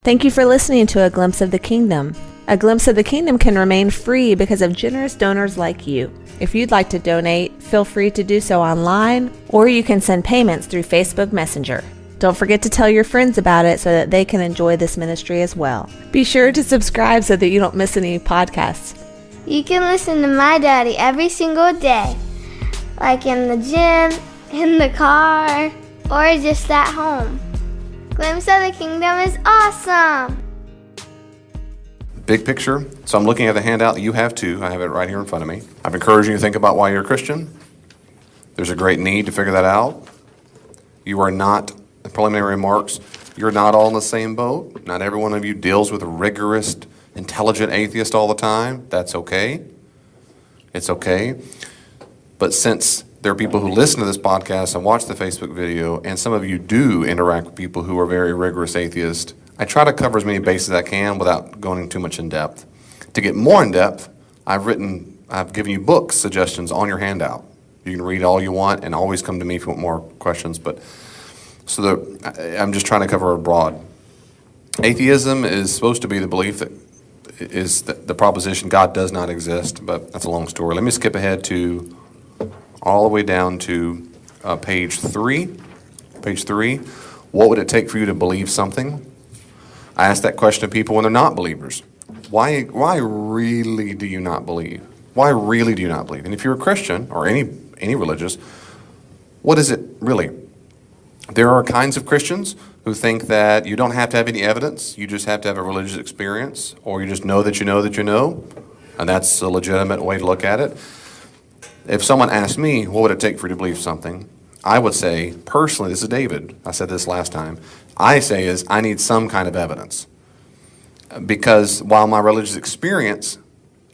Thank you for listening to A Glimpse of the Kingdom. A Glimpse of the Kingdom can remain free because of generous donors like you. If you'd like to donate, feel free to do so online, or you can send payments through Facebook Messenger. Don't forget to tell your friends about it so that they can enjoy this ministry as well. Be sure to subscribe so that you don't miss any podcasts. You can listen to my daddy every single day, like in the gym, in the car, or just at home. Glimpse of the Kingdom is awesome! Big picture. So I'm looking at the handout that you have too. I have it right here in front of me. I've encouraged you to think about why you're a Christian. There's a great need to figure that out. You are not, preliminary remarks, you're not all in the same boat. Not every one of you deals with a rigorous, intelligent atheist all the time. That's okay. It's okay. But since there are people who listen to this podcast and watch the Facebook video, and some of you do interact with people who are very rigorous atheists, I try to cover as many bases as I can without going too much in depth. To get more in depth, I've given you book suggestions on your handout. You can read all you want and always come to me if you want more questions. I'm just trying to cover it broad. Atheism is supposed to be the belief that is the proposition God does not exist, but that's a long story. Let me skip ahead to all the way down to page 3. Page 3, what would it take for you to believe something? I ask that question to people when they're not believers. Why really do you not believe? Why really do you not believe? And if you're a Christian or any religious, what is it really? There are kinds of Christians who think that you don't have to have any evidence, you just have to have a religious experience, or you just know that you know that you know, and that's a legitimate way to look at it. If someone asked me, what would it take for you to believe something? I would say, personally, this is David, I said this last time, I need some kind of evidence. Because while my religious experience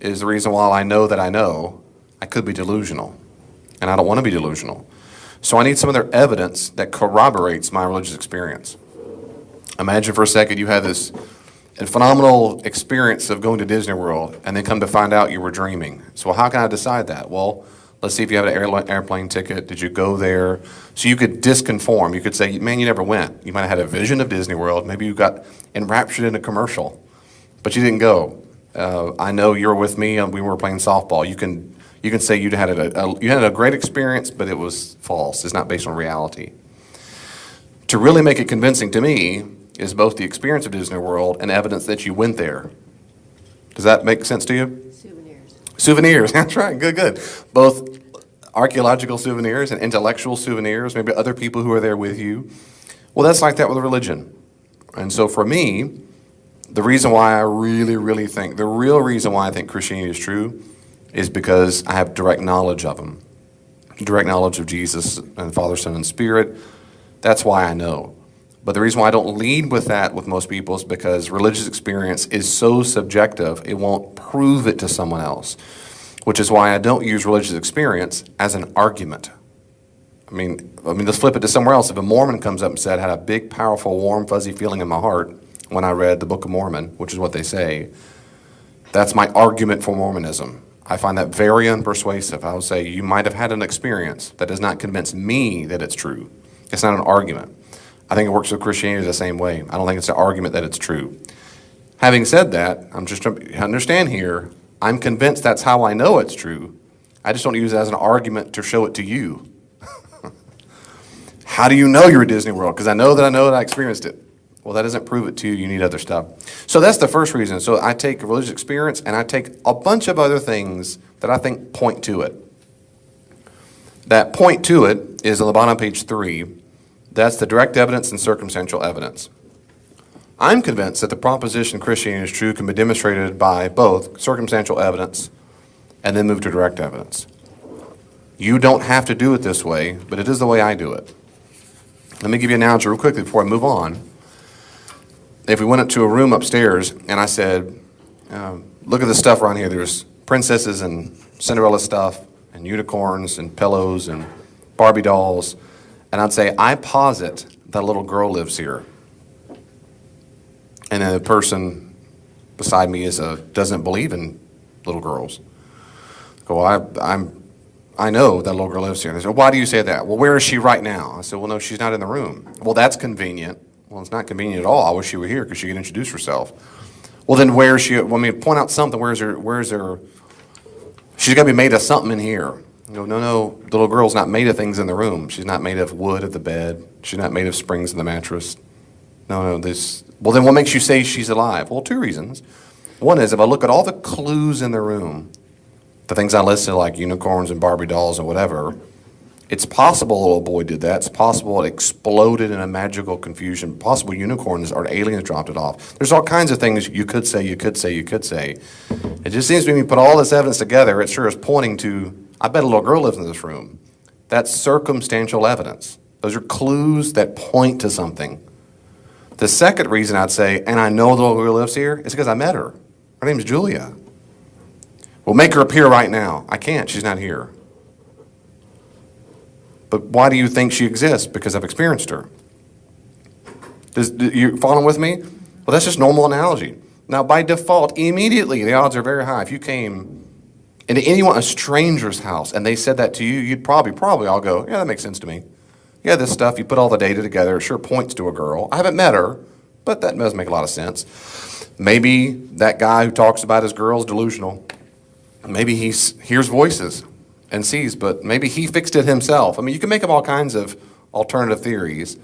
is the reason why I know that I know, I could be delusional. And I don't want to be delusional. So I need some other evidence that corroborates my religious experience. Imagine for a second you had this phenomenal experience of going to Disney World and then come to find out you were dreaming. So how can I decide that? Well, let's see if you have an airplane ticket. Did you go there? So you could disconform. You could say, man, you never went. You might have had a vision of Disney World. Maybe you got enraptured in a commercial, but you didn't go. I know you were with me and we were playing softball. You can say you had a great experience, but it was false. It's not based on reality. To really make it convincing to me is both the experience of Disney World and evidence that you went there. Does that make sense to you? Souvenirs, that's right, good. Both archaeological souvenirs and intellectual souvenirs, maybe other people who are there with you. Well, that's like that with religion. And so for me, the reason why I really think, the real reason why I think Christianity is true is because I have direct knowledge of Him. Direct knowledge of Jesus and Father, Son, and Spirit. That's why I know. But the reason why I don't lead with that with most people is because religious experience is so subjective, it won't prove it to someone else, which is why I don't use religious experience as an argument. I mean, let's flip it to somewhere else. If a Mormon comes up and said, I had a big, powerful, warm, fuzzy feeling in my heart when I read the Book of Mormon, which is what they say, that's my argument for Mormonism. I find that very unpersuasive. I would say, you might have had an experience that does not convince me that it's true. It's not an argument. I think it works with Christianity the same way. I don't think it's an argument that it's true. Having said that, I'm just trying to understand here, I'm convinced that's how I know it's true. I just don't use it as an argument to show it to you. How do you know you're at Disney World? Because I know that I experienced it. Well, that doesn't prove it to you. You need other stuff. So that's the first reason. So I take a religious experience and I take a bunch of other things that I think point to it. That point to it is on the bottom of page 3. That's the direct evidence and circumstantial evidence. I'm convinced that the proposition Christianity is true can be demonstrated by both circumstantial evidence and then move to direct evidence. You don't have to do it this way, but it is the way I do it. Let me give you an analogy real quickly before I move on. If we went up to a room upstairs and I said, look at the stuff around here. There's princesses and Cinderella stuff and unicorns and pillows and Barbie dolls. And I'd say, I posit that a little girl lives here. And then the person beside me doesn't believe in little girls. I go, I know that little girl lives here. They say, why do you say that? Well, where is she right now? I said, well, no, she's not in the room. Well, that's convenient. Well, it's not convenient at all. I wish she were here because she could introduce herself. Well, then where's she? Well, I mean, point out something. Where's her? She's got to be made of something in here. No, the little girl's not made of things in the room. She's not made of wood at the bed. She's not made of springs in the mattress. No, this. Well, then what makes you say she's alive? Well, two reasons. One is if I look at all the clues in the room, the things I listed like unicorns and Barbie dolls and whatever, it's possible a little boy did that. It's possible it exploded in a magical confusion. Possible unicorns or aliens dropped it off. There's all kinds of things you could say. It just seems to me when you put all this evidence together, it sure is pointing to, I bet a little girl lives in this room. That's circumstantial evidence. Those are clues that point to something. The second reason I'd say, and I know the little girl lives here, is because I met her. Her name's Julia. Well, make her appear right now. I can't. She's not here. But why do you think she exists? Because I've experienced her. You following with me? Well, that's just normal analogy. Now, by default, immediately, the odds are very high. If you came into a stranger's house, and they said that to you, you'd probably all go, yeah, that makes sense to me. Yeah, this stuff, you put all the data together, it sure points to a girl. I haven't met her, but that does make a lot of sense. Maybe that guy who talks about his girl is delusional. Maybe he hears voices and sees, but maybe he fixed it himself. I mean, you can make up all kinds of alternative theories,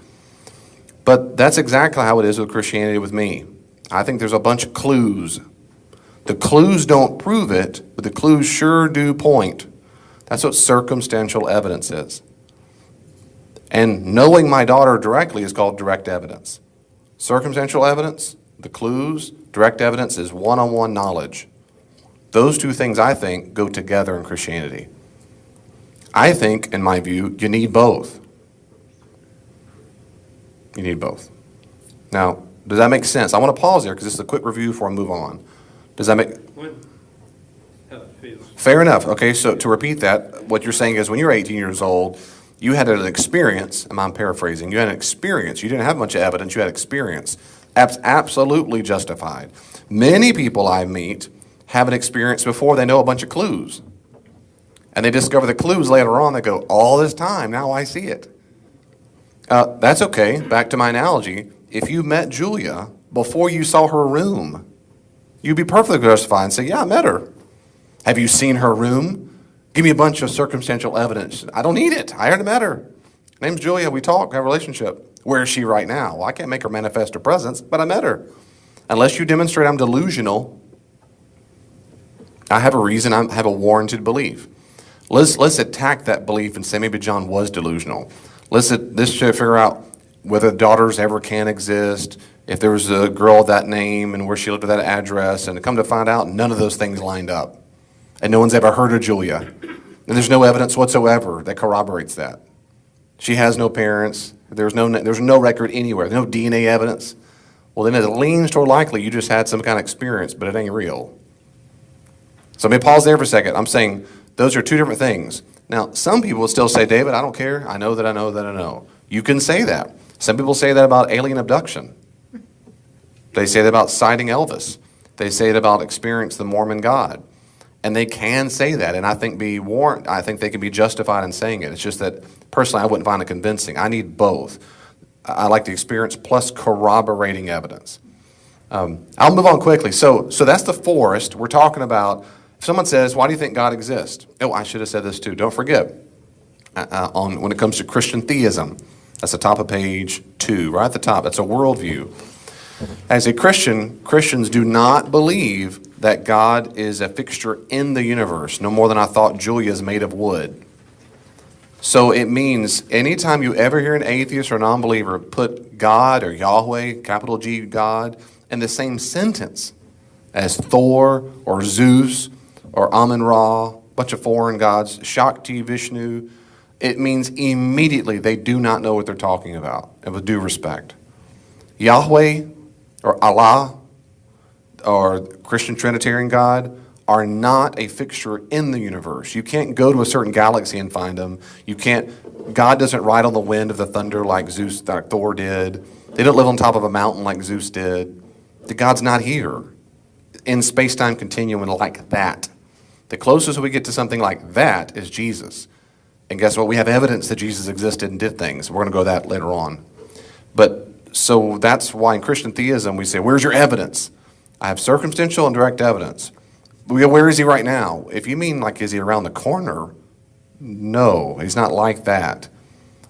but that's exactly how it is with Christianity with me. I think there's a bunch of clues. The clues don't prove it, but the clues sure do point. That's what circumstantial evidence is. And knowing my daughter directly is called direct evidence. Circumstantial evidence, the clues, direct evidence is one-on-one knowledge. Those two things, I think, go together in Christianity. I think, in my view, you need both. You need both. Now, does that make sense? I want to pause there because this is a quick review before I move on. Does that make... Fair enough. Okay, so to repeat that, what you're saying is when you're 18 years old, you had an experience, and I'm paraphrasing, you had an experience. You didn't have much evidence, you had experience. Absolutely justified. Many people I meet have an experience before they know a bunch of clues. And they discover the clues later on, they go, all this time, now I see it. That's okay. Back to my analogy. If you met Julia before you saw her room, you'd be perfectly justified and say, yeah, I met her. Have you seen her room? Give me a bunch of circumstantial evidence. I don't need it. I already met her. Her name's Julia. We talk, have a relationship. Where is she right now? Well, I can't make her manifest her presence, but I met her. Unless you demonstrate I'm delusional, I have a reason, I have a warranted belief. Let's attack that belief and say maybe John was delusional. Let's figure out whether daughters ever can exist, if there was a girl of that name and where she lived with that address, and to come to find out none of those things lined up. And no one's ever heard of Julia. And there's no evidence whatsoever that corroborates that. She has no parents. There's no record anywhere. There's no DNA evidence. Well, then it leans toward likely you just had some kind of experience, but it ain't real. So let me pause there for a second. I'm saying those are two different things. Now, some people will still say, David, I don't care. I know that I know that I know. You can say that. Some people say that about alien abduction. They say that about sighting Elvis. They say it about experience the Mormon God. And they can say that, and I think they can be justified in saying it. It's just that, personally, I wouldn't find it convincing. I need both. I like the experience plus corroborating evidence. I'll move on quickly. So that's the forest. We're talking about, if someone says, why do you think God exists? Oh, I should have said this too. Don't forget, when it comes to Christian theism, that's the top of page 2, right at the top. That's a worldview. As a Christian, Christians do not believe that God is a fixture in the universe, no more than I thought Julia is made of wood. So it means anytime you ever hear an atheist or non-believer put God or Yahweh, capital G God, in the same sentence as Thor or Zeus or Amun-Ra, a bunch of foreign gods, Shakti, Vishnu, it means immediately they do not know what they're talking about, and with due respect. Yahweh or Allah or Christian Trinitarian God are not a fixture in the universe. You can't go to a certain galaxy and find them. God doesn't ride on the wind of the thunder like Thor did. They don't live on top of a mountain like Zeus did. God's not here in space-time continuum like that. The closest we get to something like that is Jesus. And guess what? We have evidence that Jesus existed and did things. We're going to go to that later on. But So that's why in Christian theism we say, where's your evidence? I have circumstantial and direct evidence. Where is he right now? If you mean like, is he around the corner? No, he's not like that.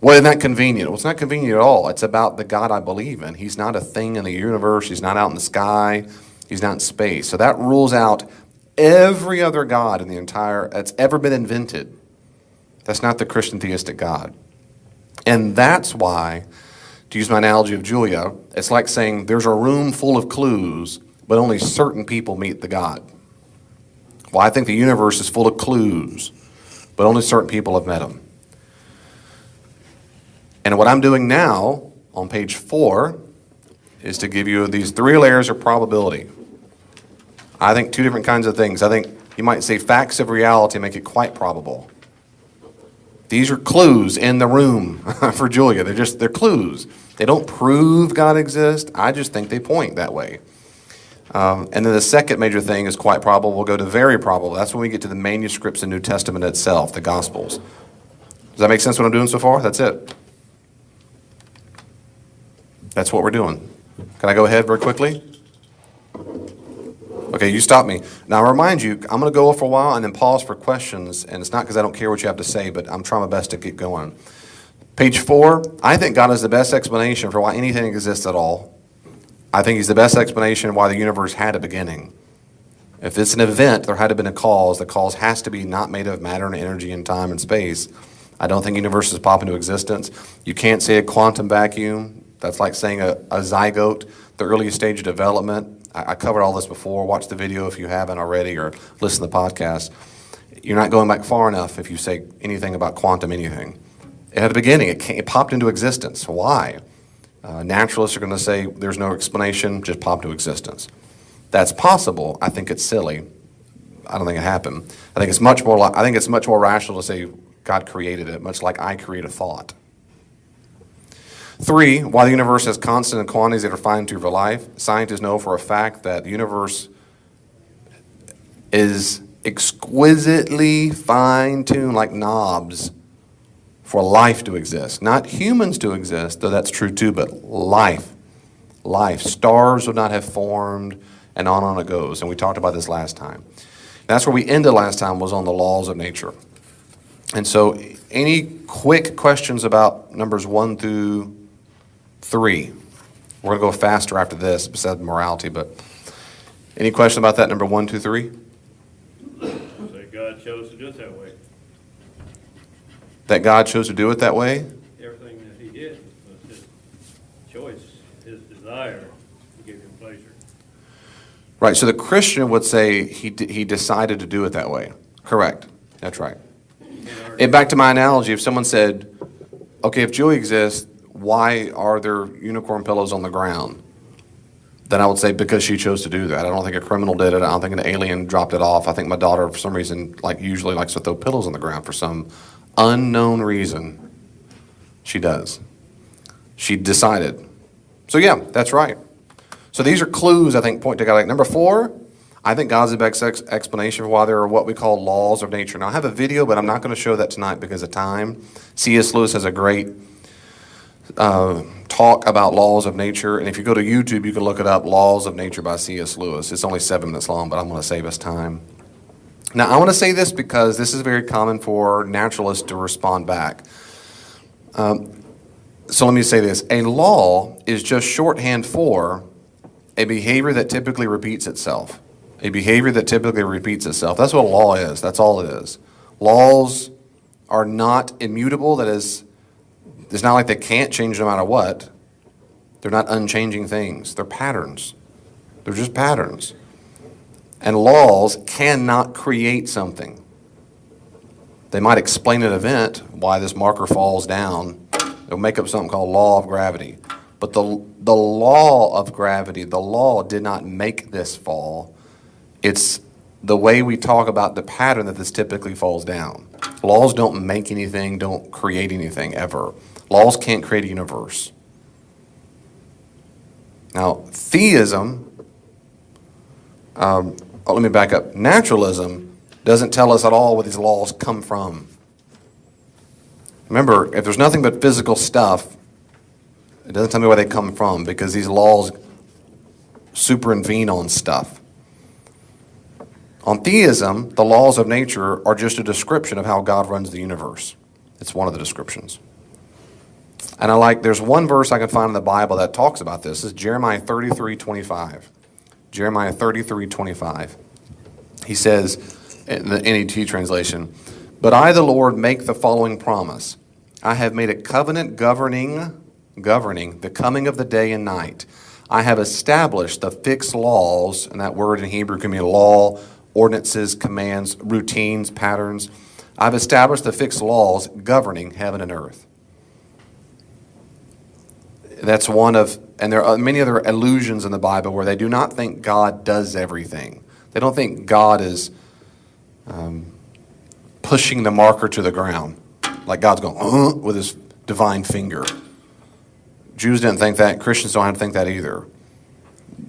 Well, isn't that convenient? Well, it's not convenient at all. It's about the God I believe in. He's not a thing in the universe. He's not out in the sky. He's not in space. So that rules out every other God in the entire, that's ever been invented. That's not the Christian theistic God. And that's why, to use my analogy of Julia, it's like saying there's a room full of clues, but only certain people meet the God. Well, I think the universe is full of clues, but only certain people have met them. And what I'm doing now on page 4 is to give you these 3 layers of probability. I think 2 different kinds of things. I think you might say facts of reality make it quite probable. These are clues in the room for Julia. They're clues. They don't prove God exists. I just think they point that way. And then the second major thing is quite probable. We'll go to very probable. That's when we get to the manuscripts in New Testament itself, the Gospels. Does that make sense what I'm doing so far? That's it. That's what we're doing. Can I go ahead very quickly? Okay, you stop me. Now, I remind you, I'm going to go for a while and then pause for questions. And it's not because I don't care what you have to say, but I'm trying my best to get going. Page 4, I think God is the best explanation for why anything exists at all. I think he's the best explanation why the universe had a beginning. If it's an event, there had to have been a cause. The cause has to be not made of matter and energy and time and space. I don't think universes pop into existence. You can't say a quantum vacuum. That's like saying a zygote, the earliest stage of development. I covered all this before. Watch the video if you haven't already, or listen to the podcast. You're not going back far enough if you say anything about quantum anything. It had a beginning. It popped into existence. Why? Naturalists are going to say there's no explanation, just popped into existence. That's possible. I think it's silly. I don't think it happened. I think it's much more rational to say God created it, much like I create a thought. 3, while the universe has constant and quantities that are fine-tuned for life, scientists know for a fact that the universe is exquisitely fine-tuned like knobs for life to exist. Not humans to exist, though that's true too, but life. Life. Stars would not have formed, and on it goes. And we talked about this last time. That's where we ended last time, was on the laws of nature. And so any quick questions about numbers 1 through 3? We're going to go faster after this, besides morality, but any question about that, number 1, 2, 3? Say God chose to do it that way. That God chose to do it that way? Everything that he did was his choice, his desire to give him pleasure. Right, so the Christian would say he decided to do it that way. Correct. That's right. And back to my analogy, if someone said, okay, if Julie exists, why are there unicorn pillows on the ground? Then I would say because she chose to do that. I don't think a criminal did it. I don't think an alien dropped it off. I think my daughter, for some reason, usually likes to throw pillows on the ground for some unknown reason. She does. She decided. So yeah, that's right. So these are clues, I think, point to God. Like number 4, I think God's the best explanation for why there are what we call laws of nature. Now, I have a video, but I'm not going to show that tonight because of time. C.S. Lewis has a great talk about laws of nature. And if you go to YouTube, you can look it up, Laws of Nature by C.S. Lewis. It's only 7 minutes long, but I'm going to save us time. Now, I want to say this because this is very common for naturalists to respond back. So let me say this. A law is just shorthand for a behavior that typically repeats itself. A behavior that typically repeats itself. That's what a law is. That's all it is. Laws are not immutable. That is, it's not like they can't change no matter what. They're not unchanging things. They're patterns. They're just patterns. And laws cannot create something. They might explain an event, why this marker falls down. They'll make up something called law of gravity. But the law of gravity, the law did not make this fall. It's the way we talk about the pattern that this typically falls down. Laws don't make anything, don't create anything ever. Laws can't create a universe. Now, theism, let me back up. Naturalism doesn't tell us at all where these laws come from. Remember, if there's nothing but physical stuff, It doesn't tell me where they come from because these laws supervene on stuff. On theism, the laws of nature are just a description of how God runs the universe. It's one of the descriptions. And there's one verse I can find in the Bible that talks about this. This is Jeremiah 33:25. Jeremiah 33:25. He says, in the NET translation, "But I, the Lord, make the following promise. I have made a covenant governing the coming of the day and night. I have established the fixed laws," and that word in Hebrew can mean law, ordinances, commands, routines, patterns. "I've established the fixed laws governing heaven and earth." That's one of, and there are many other allusions in the Bible where they do not think God does everything. They don't think God is pushing the marker to the ground, like God's going with his divine finger. Jews didn't think that. Christians don't have to think that either.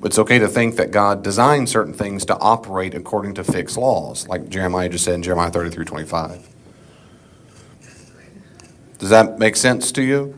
It's okay to think that God designed certain things to operate according to fixed laws, like Jeremiah just said in Jeremiah 33:25. Does that make sense to you?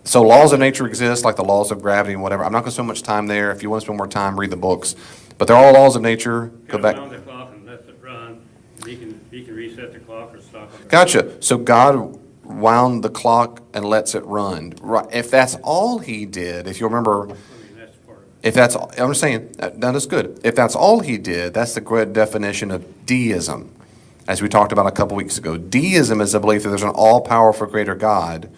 So laws of nature exist, like the laws of gravity and whatever. I'm not going to spend much time there. If you want to spend more time, read the books. But they're all laws of nature. Go back. Round the clock and let it run. He can reset the clock or stop it. Gotcha. So God wound the clock and lets it run. Right. If that's all he did, if you remember, That's part of it. if that's, I'm just saying, that is good. If that's all he did, that's the great definition of deism, as we talked about a couple weeks ago. Deism is the belief that there's an all-powerful creator God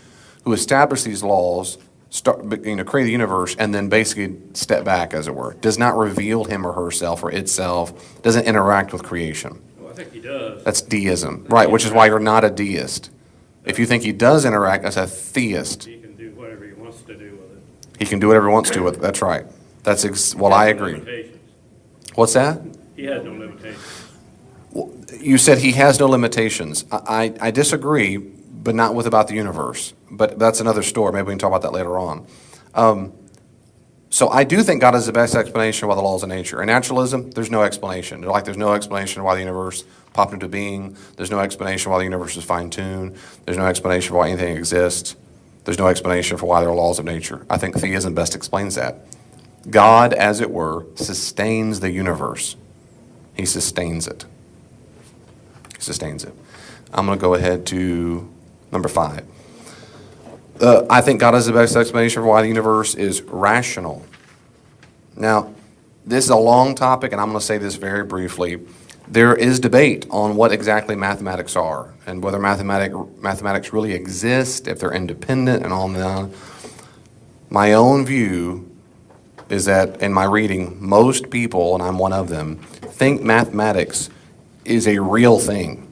who established these laws, create the universe, and then basically step back, as it were. Does not reveal him or herself or itself, doesn't interact with creation. Well, I think he does. That's deism. Right, which is why you're not a deist. If you think he does interact, that's a theist. He can do whatever he wants to do with it. He can do whatever he wants to with it. That's right. Well, I He has no agree. limitations. What's that? He has no limitations. You said he has no limitations. I disagree, but not with about the universe. But that's another story. Maybe we can talk about that later on. So I do think God is the best explanation of why the laws of nature. In naturalism, there's no explanation. Like there's no explanation why the universe popped into being. There's no explanation why the universe is fine-tuned. There's no explanation for why anything exists. There's no explanation for why there are laws of nature. I think theism best explains that. God, as it were, sustains the universe. He sustains it. He sustains it. I'm going to go ahead to number 5. I think God is the best explanation for why the universe is rational. Now, this is a long topic, and I'm going to say this very briefly. There is debate on what exactly mathematics are and whether mathematics really exist, if they're independent, and on and on. My own view is that, in my reading, most people, and I'm one of them, think mathematics is a real thing.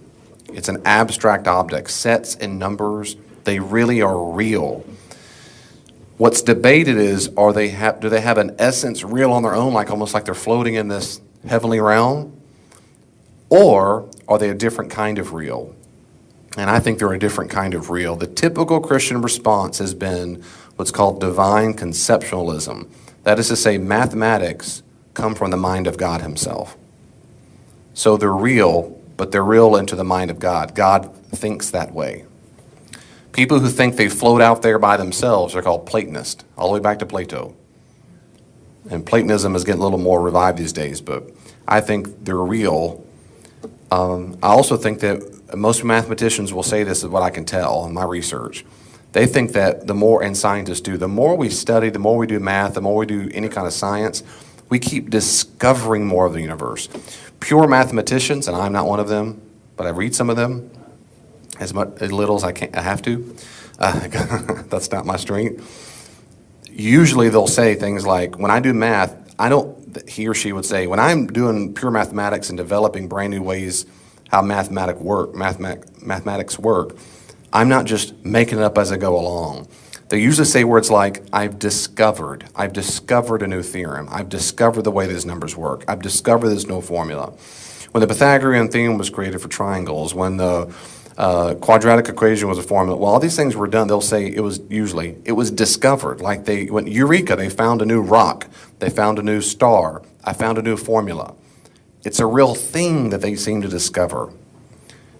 It's an abstract object, sets and numbers. They really are real. What's debated is, do they have an essence real on their own, like almost like they're floating in this heavenly realm? Or are they a different kind of real? And I think they're a different kind of real. The typical Christian response has been what's called divine conceptualism. That is to say, mathematics come from the mind of God himself. So they're real, but they're real into the mind of God. God thinks that way. People who think they float out there by themselves are called Platonists, all the way back to Plato. And Platonism is getting a little more revived these days, but I think they're real. I also think that most mathematicians will say this, is what I can tell in my research. They think that the more, and scientists do, the more we study, the more we do math, the more we do any kind of science, we keep discovering more of the universe. Pure mathematicians, and I'm not one of them, but I read some of them, as little as I have to. That's not my strength. Usually they'll say things like, when I do math, he or she would say, when I'm doing pure mathematics and developing brand new ways how mathematics work, I'm not just making it up as I go along. They usually say words like, I've discovered a new theorem. I've discovered the way these numbers work. I've discovered there's no formula. When the Pythagorean theorem was created for triangles, when the quadratic equation was a formula, well, all these things were done, they'll say it was discovered. Like they went, Eureka, they found a new rock. They found a new star. I found a new formula. It's a real thing that they seem to discover.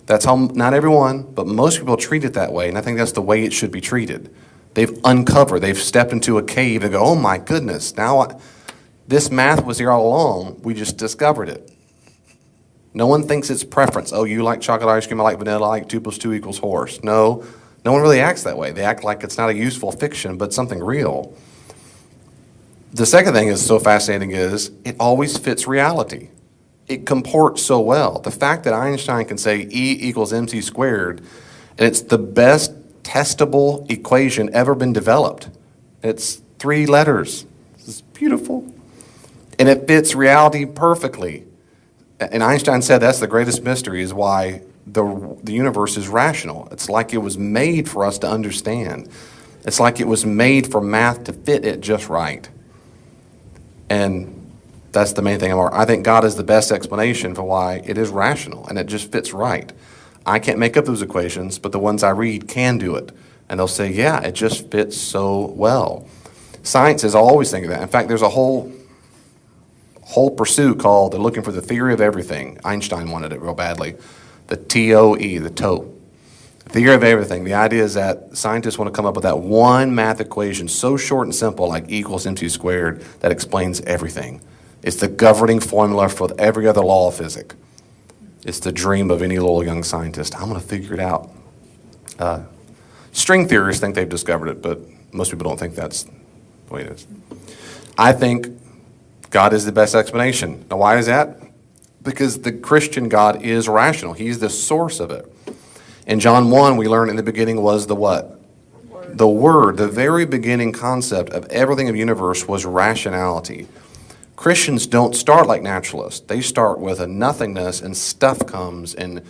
That's how, not everyone, but most people treat it that way, and I think that's the way it should be treated. They've uncovered, they've stepped into a cave and go, oh my goodness, this math was here all along, we just discovered it. No one thinks it's preference. Oh, you like chocolate ice cream, I like vanilla, I like 2 + 2 = horse. No one really acts that way. They act like it's not a useful fiction, but something real. The second thing that's so fascinating is it always fits reality. It comports so well. The fact that Einstein can say E = mc², and it's the best testable equation ever been developed. It's 3 letters. It's beautiful. And it fits reality perfectly. And Einstein said that's the greatest mystery, is why the universe is rational. It's like it was made for us to understand. It's like it was made for math to fit it just right. And that's the main thing. I think God is the best explanation for why it is rational, and it just fits right. I can't make up those equations, but the ones I read can do it. And they'll say, yeah, it just fits so well. Science is always thinking that. In fact, there's a whole pursuit called they're looking for the theory of everything. Einstein wanted it real badly. The TOE, the TOE. The theory of everything. The idea is that scientists want to come up with that one math equation so short and simple, like E = mc², that explains everything. It's the governing formula for every other law of physics. It's the dream of any little young scientist. I'm going to figure it out. String theorists think they've discovered it, but most people don't think that's the way it is. I think God is the best explanation. Now, why is that? Because the Christian God is rational. He's the source of it. In John 1, we learn in the beginning was the what? The Word. The very beginning concept of everything in the universe was rationality. Christians don't start like naturalists. They start with a nothingness, and stuff comes, and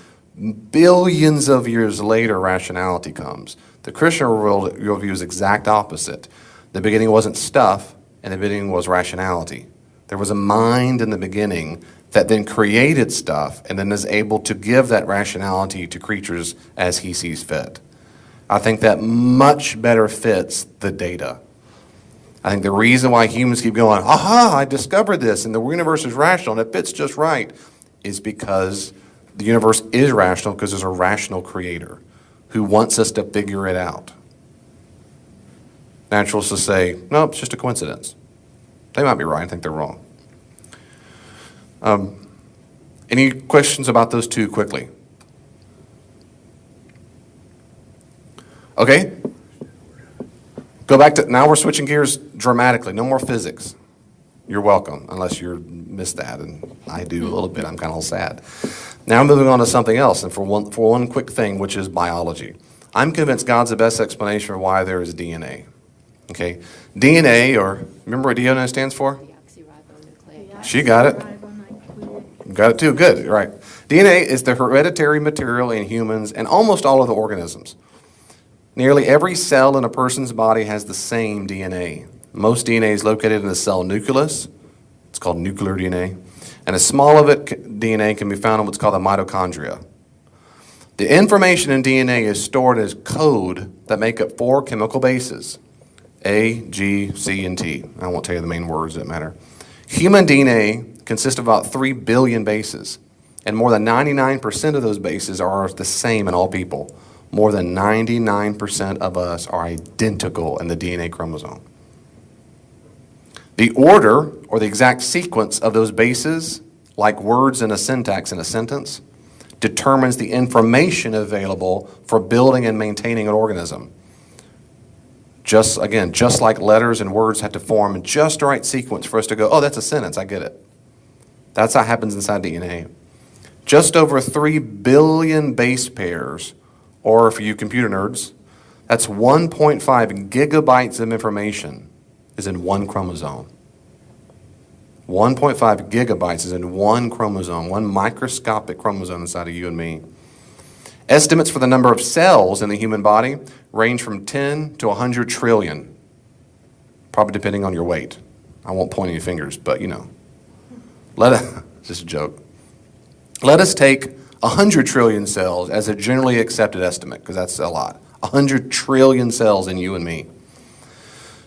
billions of years later, rationality comes. The Christian worldview is exact opposite. The beginning wasn't stuff, and the beginning was rationality. There was a mind in the beginning that then created stuff and then is able to give that rationality to creatures as he sees fit. I think that much better fits the data. I think the reason why humans keep going, aha, I discovered this, and the universe is rational, and it fits just right, is because the universe is rational because there's a rational creator who wants us to figure it out. Naturalists will say, no, it's just a coincidence. They might be right. I think they're wrong. Any questions about those two quickly? Okay. Go back to, now we're switching gears dramatically. No more physics. You're welcome, unless you missed that, and I do a little bit. I'm kind of sad. Now I'm moving on to something else, and for one quick thing, which is biology. I'm convinced God's the best explanation for why there is DNA. Okay? DNA, or remember what DNA stands for? She got it. Got it too? Good, right. DNA is the hereditary material in humans and almost all of the organisms. Nearly every cell in a person's body has the same DNA. Most DNA is located in the cell nucleus. It's called nuclear DNA. And a small of it DNA can be found in what's called the mitochondria. The information in DNA is stored as code that make up 4 chemical bases: A, G, C, and T. I won't tell you the main words that matter. Human DNA consists of about 3 billion bases, and more than 99% of those bases are the same in all people. More than 99% of us are identical in the DNA chromosome. The order or the exact sequence of those bases, like words in a syntax in a sentence, determines the information available for building and maintaining an organism. Just like letters and words have to form just the right sequence for us to go, oh, that's a sentence, I get it. That's how it happens inside DNA. Just over 3 billion base pairs, or for you computer nerds, that's 1.5 gigabytes of information is in one chromosome. 1.5 gigabytes is in one chromosome, one microscopic chromosome inside of you and me. Estimates for the number of cells in the human body range from 10 to 100 trillion, probably depending on your weight. I won't point any fingers, but you know. Just a joke. Let us take 100 trillion cells as a generally accepted estimate, because that's a lot. 100 trillion cells in you and me.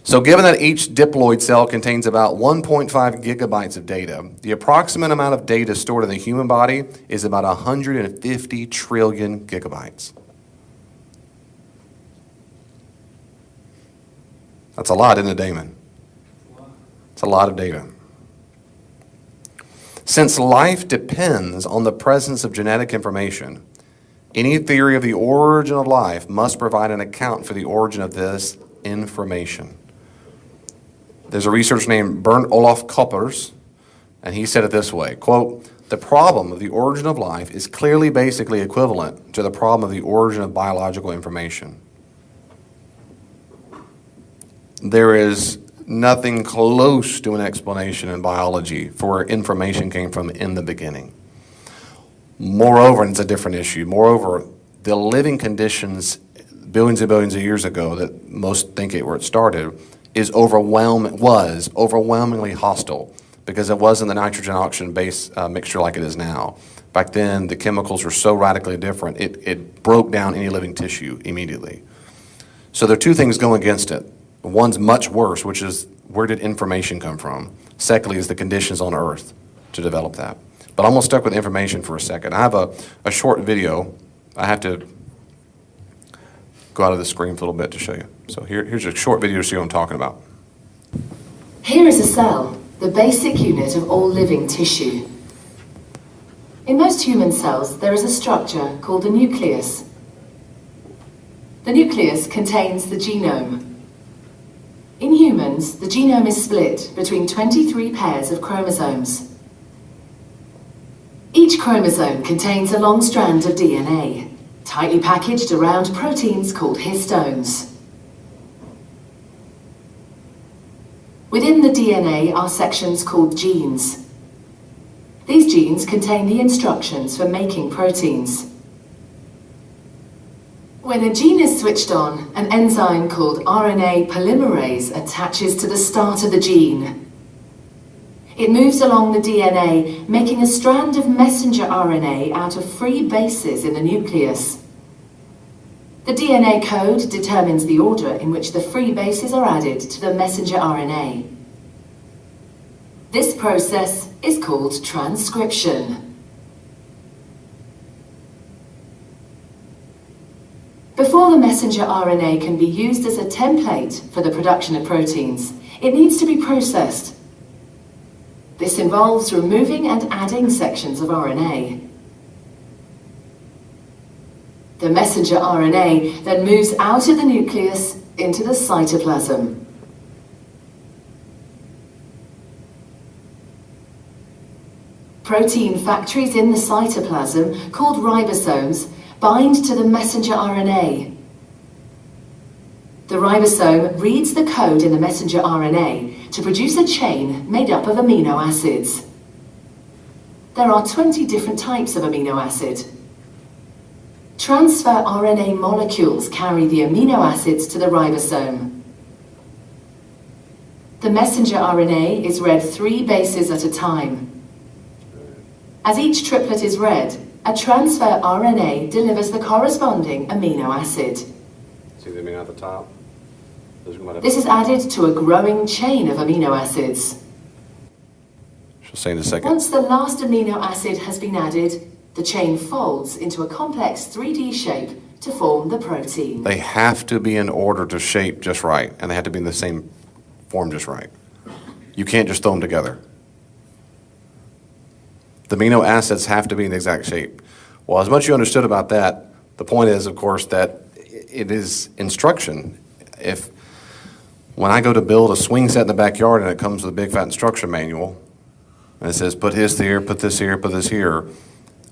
So given that each diploid cell contains about 1.5 gigabytes of data, the approximate amount of data stored in the human body is about 150 trillion gigabytes. That's a lot, isn't it, Damon? It's a lot of data. Since life depends on the presence of genetic information, any theory of the origin of life must provide an account for the origin of this information. There's a researcher named Bernd Olaf Koppers, and he said it this way, quote, "The problem of the origin of life is clearly basically equivalent to the problem of the origin of biological information." There is nothing close to an explanation in biology for where information came from in the beginning. Moreover, and it's a different issue, moreover, the living conditions billions and billions of years ago that most think where it started was overwhelmingly hostile because it wasn't the nitrogen oxygen base mixture like it is now. Back then, the chemicals were so radically different, it broke down any living tissue immediately. So there are two things going against it. One's much worse, which is where did information come from? Secondly, is the conditions on Earth to develop that. But I'm going to stuck with information for a second. I have a short video. I have to go out of the screen for a little bit to show you. So here's a short video to see what I'm talking about. Here is a cell, the basic unit of all living tissue. In most human cells, there is a structure called the nucleus. The nucleus contains the genome. In humans, the genome is split between 23 pairs of chromosomes. Each chromosome contains a long strand of DNA, tightly packaged around proteins called histones. Within the DNA are sections called genes. These genes contain the instructions for making proteins. When a gene is switched on, an enzyme called RNA polymerase attaches to the start of the gene. It moves along the DNA, making a strand of messenger RNA out of free bases in the nucleus. The DNA code determines the order in which the free bases are added to the messenger RNA. This process is called transcription. Before the messenger RNA can be used as a template for the production of proteins, it needs to be processed. This involves removing and adding sections of RNA. The messenger RNA then moves out of the nucleus into the cytoplasm. Protein factories in the cytoplasm, called ribosomes, bind to the messenger RNA. The ribosome reads the code in the messenger RNA to produce a chain made up of amino acids. There are 20 different types of amino acid. Transfer RNA molecules carry the amino acids to the ribosome. The messenger RNA is read 3 bases at a time. As each triplet is read, a transfer RNA delivers the corresponding amino acid. See the amino at the top? This is added to a growing chain of amino acids. She'll say in a second. Once the last amino acid has been added, the chain folds into a complex 3D shape to form the protein. They have to be in order to shape just right, and they have to be in the same form just right. You can't just throw them together. The amino acids have to be in the exact shape. Well, as much as you understood about that, the point is, of course, that it is instruction. When I go to build a swing set in the backyard and it comes with a big fat instruction manual, and it says put this here, put this here, put this here,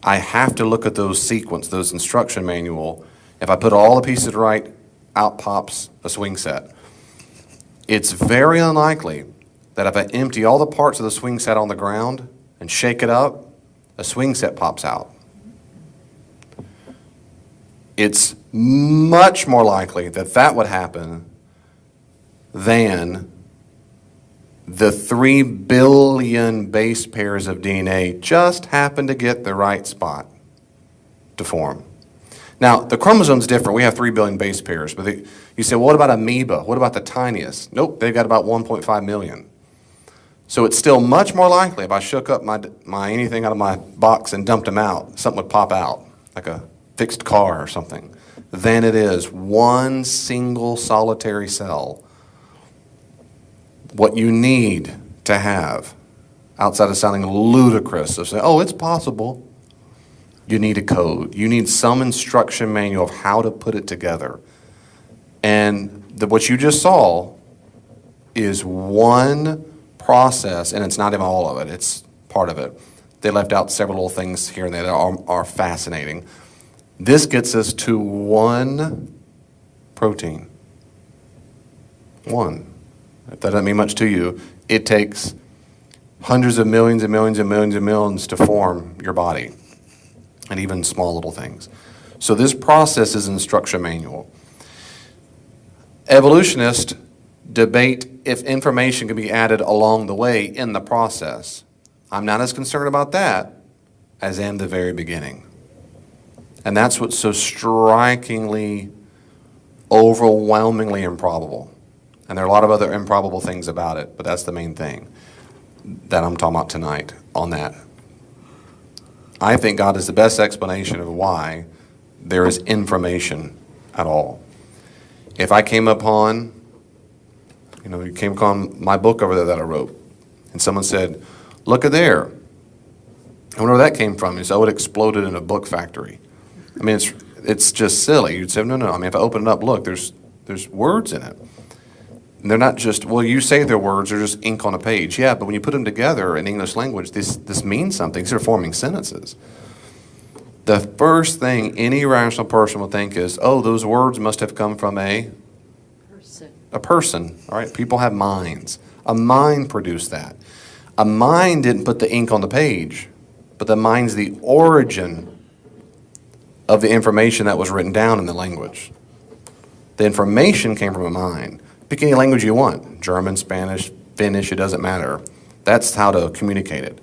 I have to look at those instruction manual. If I put all the pieces right, out pops a swing set. It's very unlikely that if I empty all the parts of the swing set on the ground and shake it up, a swing set pops out. It's much more likely that would happen than the 3 billion base pairs of DNA just happen to get the right spot to form. Now, the chromosome's different. We have 3 billion base pairs. But you say, well, what about amoeba? What about the tiniest? Nope, they've got about 1.5 million. So it's still much more likely if I shook up my anything out of my box and dumped them out, something would pop out, like a fixed car or something, than it is one single solitary cell what you need to have, outside of sounding ludicrous, of saying, oh, it's possible, you need a code. You need some instruction manual of how to put it together. And what you just saw is one process, and it's not even all of it, it's part of it. They left out several little things here and there that are fascinating. This gets us to one protein. One. If that doesn't mean much to you, it takes hundreds of millions and millions and millions and millions to form your body, and even small little things. So this process is an instruction manual. Evolutionists debate if information can be added along the way in the process. I'm not as concerned about that as in the very beginning. And that's what's so strikingly, overwhelmingly improbable. And there are a lot of other improbable things about it, but that's the main thing that I'm talking about tonight on that. I think God is the best explanation of why there is information at all. If I came upon, you came upon my book over there that I wrote, and someone said, look at there. I wonder where that came from. He said, oh, it exploded in a book factory. I mean, it's just silly. You'd say, no. I mean, if I open it up, look, there's words in it. And they're not just, well, you say they're words, they're just ink on a page. Yeah, but when you put them together in English language, this means something. These are forming sentences. The first thing any rational person will think is, oh, those words must have come from a person. All right, people have minds. A mind produced that. A mind didn't put the ink on the page, but the mind's the origin of the information that was written down in the language. The information came from a mind. Pick any language you want, German, Spanish, Finnish, it doesn't matter. That's how to communicate it.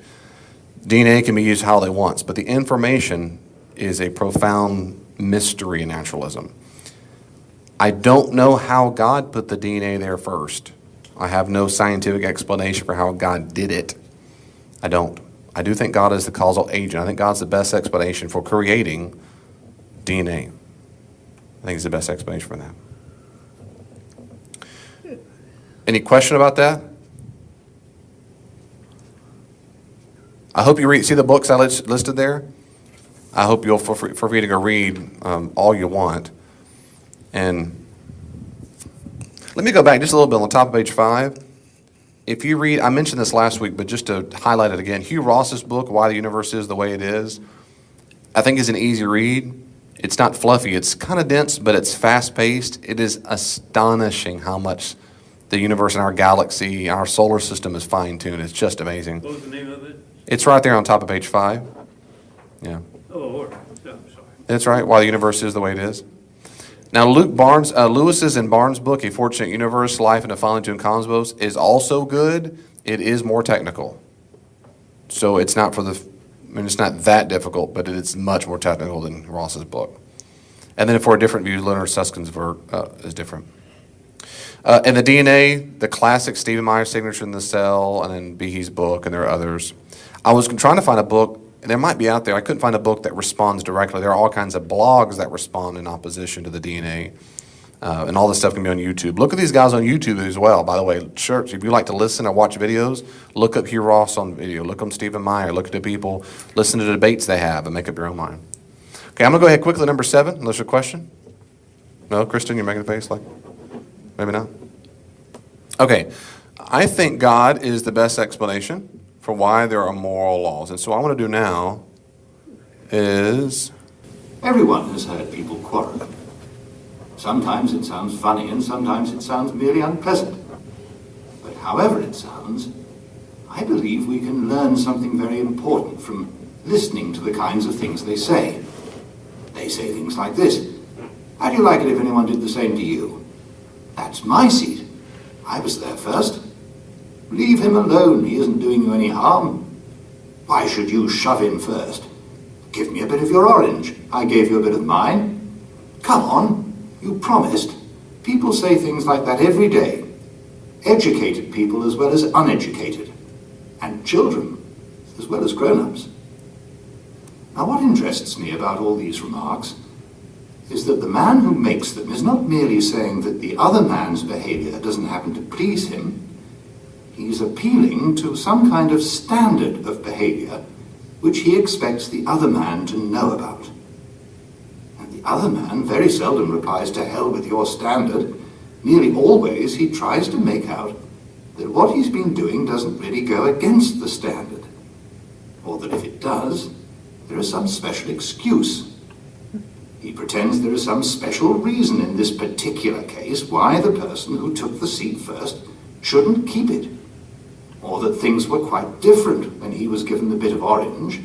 DNA can be used how they want, but the information is a profound mystery in naturalism. I don't know how God put the DNA there first. I have no scientific explanation for how God did it. I don't. I do think God is the causal agent. I think God's the best explanation for creating DNA. I think it's the best explanation for that. Any question about that? I hope you see the books I listed there. I hope you'll for free to go read all you want. And let me go back just a little bit on the top of page 5. If you read, I mentioned this last week, but just to highlight it again, Hugh Ross's book, Why the Universe is the Way It Is, I think is an easy read. It's not fluffy. It's kind of dense, but it's fast-paced. It is astonishing how much the universe and our galaxy, our solar system is fine-tuned. It's just amazing. What was the name of it? It's right there on top of page 5. Yeah. Oh, Lord. I'm sorry. That's right, Why the Universe is the Way It Is. Now, Lewis's and Barnes' book, A Fortunate Universe, Life in the Finely Tuned Cosmos, is also good. It is more technical. So it's not it's not that difficult, but it's much more technical than Ross's book. And then for a different view, Leonard Susskind's work is different. And the DNA, the classic Stephen Meyer signature in the cell, and then Behe's book, and there are others. I was trying to find a book, and there might be out there. I couldn't find a book that responds directly. There are all kinds of blogs that respond in opposition to the DNA, and all this stuff can be on YouTube. Look at these guys on YouTube as well, by the way. Church, if you like to listen or watch videos, look up Hugh Ross on video. Look up Stephen Meyer. Look at the people. Listen to the debates they have and make up your own mind. Okay, I'm going to go ahead quickly. Number 7, unless there's a question. No, Kristen, you're making a face like... Maybe not. Okay, I think God is the best explanation for why there are moral laws. And so what I want to do now is... Everyone has heard people quarrel. Sometimes it sounds funny and sometimes it sounds merely unpleasant. But however it sounds, I believe we can learn something very important from listening to the kinds of things they say. They say things like this: how do you like it if anyone did the same to you? That's my seat. I was there first. Leave him alone. He isn't doing you any harm. Why should you shove in first? Give me a bit of your orange. I gave you a bit of mine. Come on. You promised. People say things like that every day. Educated people as well as uneducated. And children as well as grown-ups. Now, what interests me about all these remarks is that the man who makes them is not merely saying that the other man's behavior doesn't happen to please him, He's appealing to some kind of standard of behavior which he expects the other man to know about. And the other man very seldom replies, "To hell with your standard." Nearly always he tries to make out that what he's been doing doesn't really go against the standard, or that if it does, there is some special excuse. He pretends there is some special reason in this particular case why the person who took the seat first shouldn't keep it, or that things were quite different when he was given the bit of orange,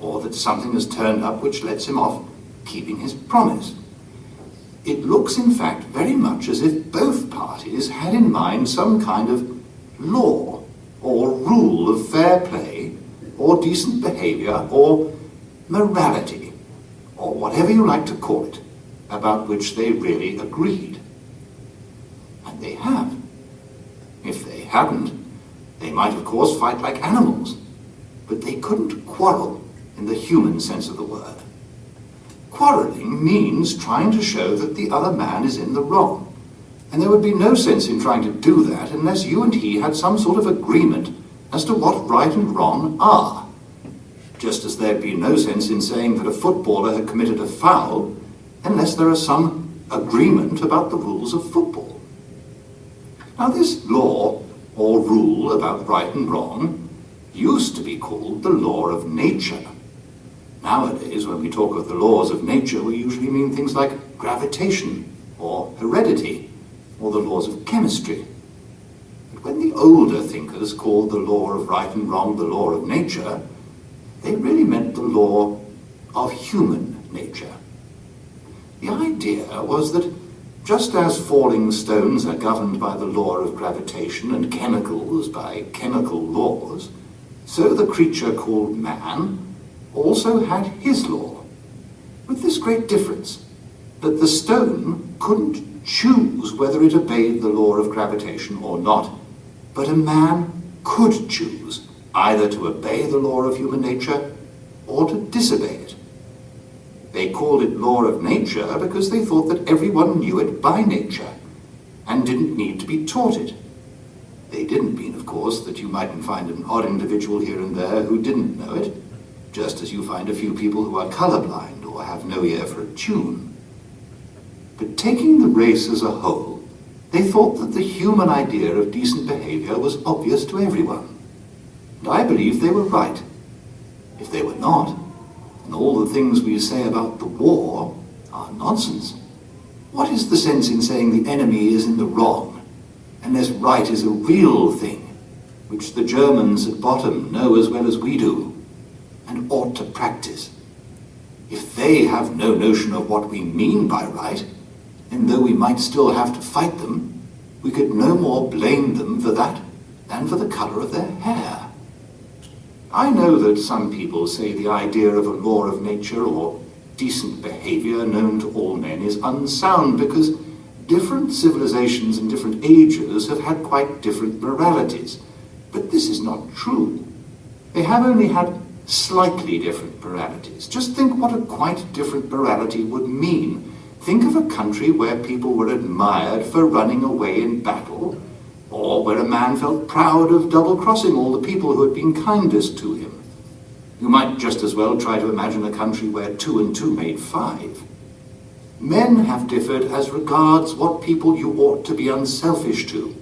or that something has turned up which lets him off keeping his promise. It looks, in fact, very much as if both parties had in mind some kind of law or rule of fair play or decent behavior or morality, or whatever you like to call it, about which they really agreed. And they have. If they hadn't, they might of course fight like animals, but they couldn't quarrel in the human sense of the word. Quarreling means trying to show that the other man is in the wrong, and there would be no sense in trying to do that unless you and he had some sort of agreement as to what right and wrong are. Just as there'd be no sense in saying that a footballer had committed a foul unless there is some agreement about the rules of football. Now this law or rule about right and wrong used to be called the law of nature. Nowadays, when we talk of the laws of nature, we usually mean things like gravitation or heredity or the laws of chemistry. But when the older thinkers called the law of right and wrong the law of nature, they really meant the law of human nature. The idea was that just as falling stones are governed by the law of gravitation and chemicals by chemical laws, so the creature called man also had his law, with this great difference, that the stone couldn't choose whether it obeyed the law of gravitation or not, but a man could choose either to obey the law of human nature or to disobey it. They called it law of nature because they thought that everyone knew it by nature and didn't need to be taught it. They didn't mean, of course, that you mightn't find an odd individual here and there who didn't know it, just as you find a few people who are colorblind or have no ear for a tune. But taking the race as a whole, they thought that the human idea of decent behavior was obvious to everyone. And I believe they were right. If they were not, then all the things we say about the war are nonsense. What is the sense in saying the enemy is in the wrong, unless right is a real thing, which the Germans at bottom know as well as we do, and ought to practice? If they have no notion of what we mean by right, then though we might still have to fight them, we could no more blame them for that than for the colour of their hair. I know that some people say the idea of a law of nature or decent behavior known to all men is unsound because different civilizations in different ages have had quite different moralities. But this is not true. They have only had slightly different moralities. Just think what a quite different morality would mean. Think of a country where people were admired for running away in battle, or where a man felt proud of double-crossing all the people who had been kindest to him. You might just as well try to imagine a country where 2 and 2 made 5. Men have differed as regards what people you ought to be unselfish to,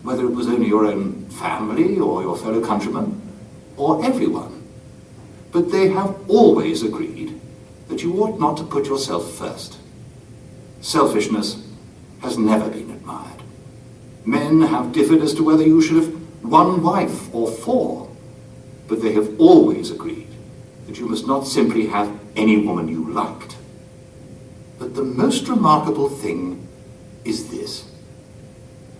whether it was only your own family or your fellow countrymen, or everyone. But they have always agreed that you ought not to put yourself first. Selfishness has never been admired. Men have differed as to whether you should have 1 wife or 4, but they have always agreed that you must not simply have any woman you liked. But the most remarkable thing is this.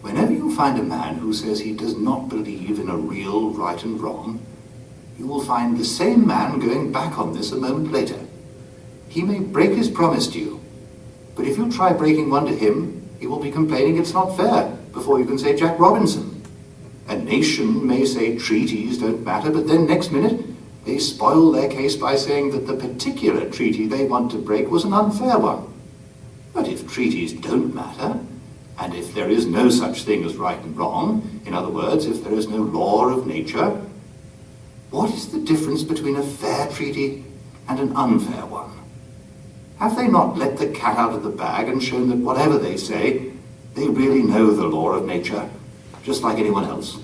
Whenever you find a man who says he does not believe in a real right and wrong, you will find the same man going back on this a moment later. He may break his promise to you, but if you try breaking one to him, he will be complaining it's not fair before you can say Jack Robinson. A nation may say treaties don't matter, but then next minute they spoil their case by saying that the particular treaty they want to break was an unfair one. But if treaties don't matter, And if there is no such thing as right and wrong, in other words, if there is no law of nature, what is the difference between a fair treaty and an unfair one? Have they not let the cat out of the bag and shown that whatever they say, they really know the law of nature, just like anyone else?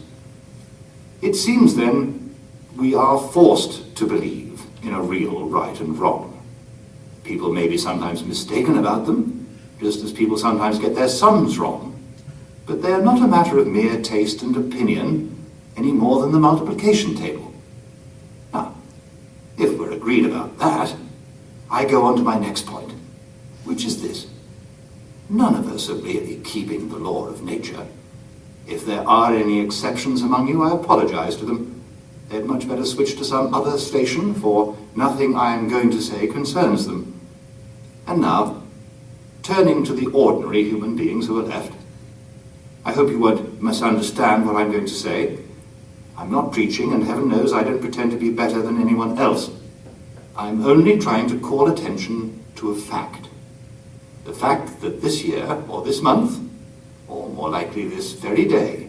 It seems then we are forced to believe in a real right and wrong. People may be sometimes mistaken about them, just as people sometimes get their sums wrong, but they are not a matter of mere taste and opinion any more than the multiplication table. Now, if we're agreed about that, I go on to my next point, which is this. None of us are really keeping the law of nature. If there are any exceptions among you, I apologize to them. They'd much better switch to some other station, for nothing I am going to say concerns them. And now, turning to the ordinary human beings who are left, I hope you won't misunderstand what I'm going to say. I'm not preaching, and heaven knows I don't pretend to be better than anyone else. I'm only trying to call attention to a fact. The fact that this year, or this month, or more likely this very day,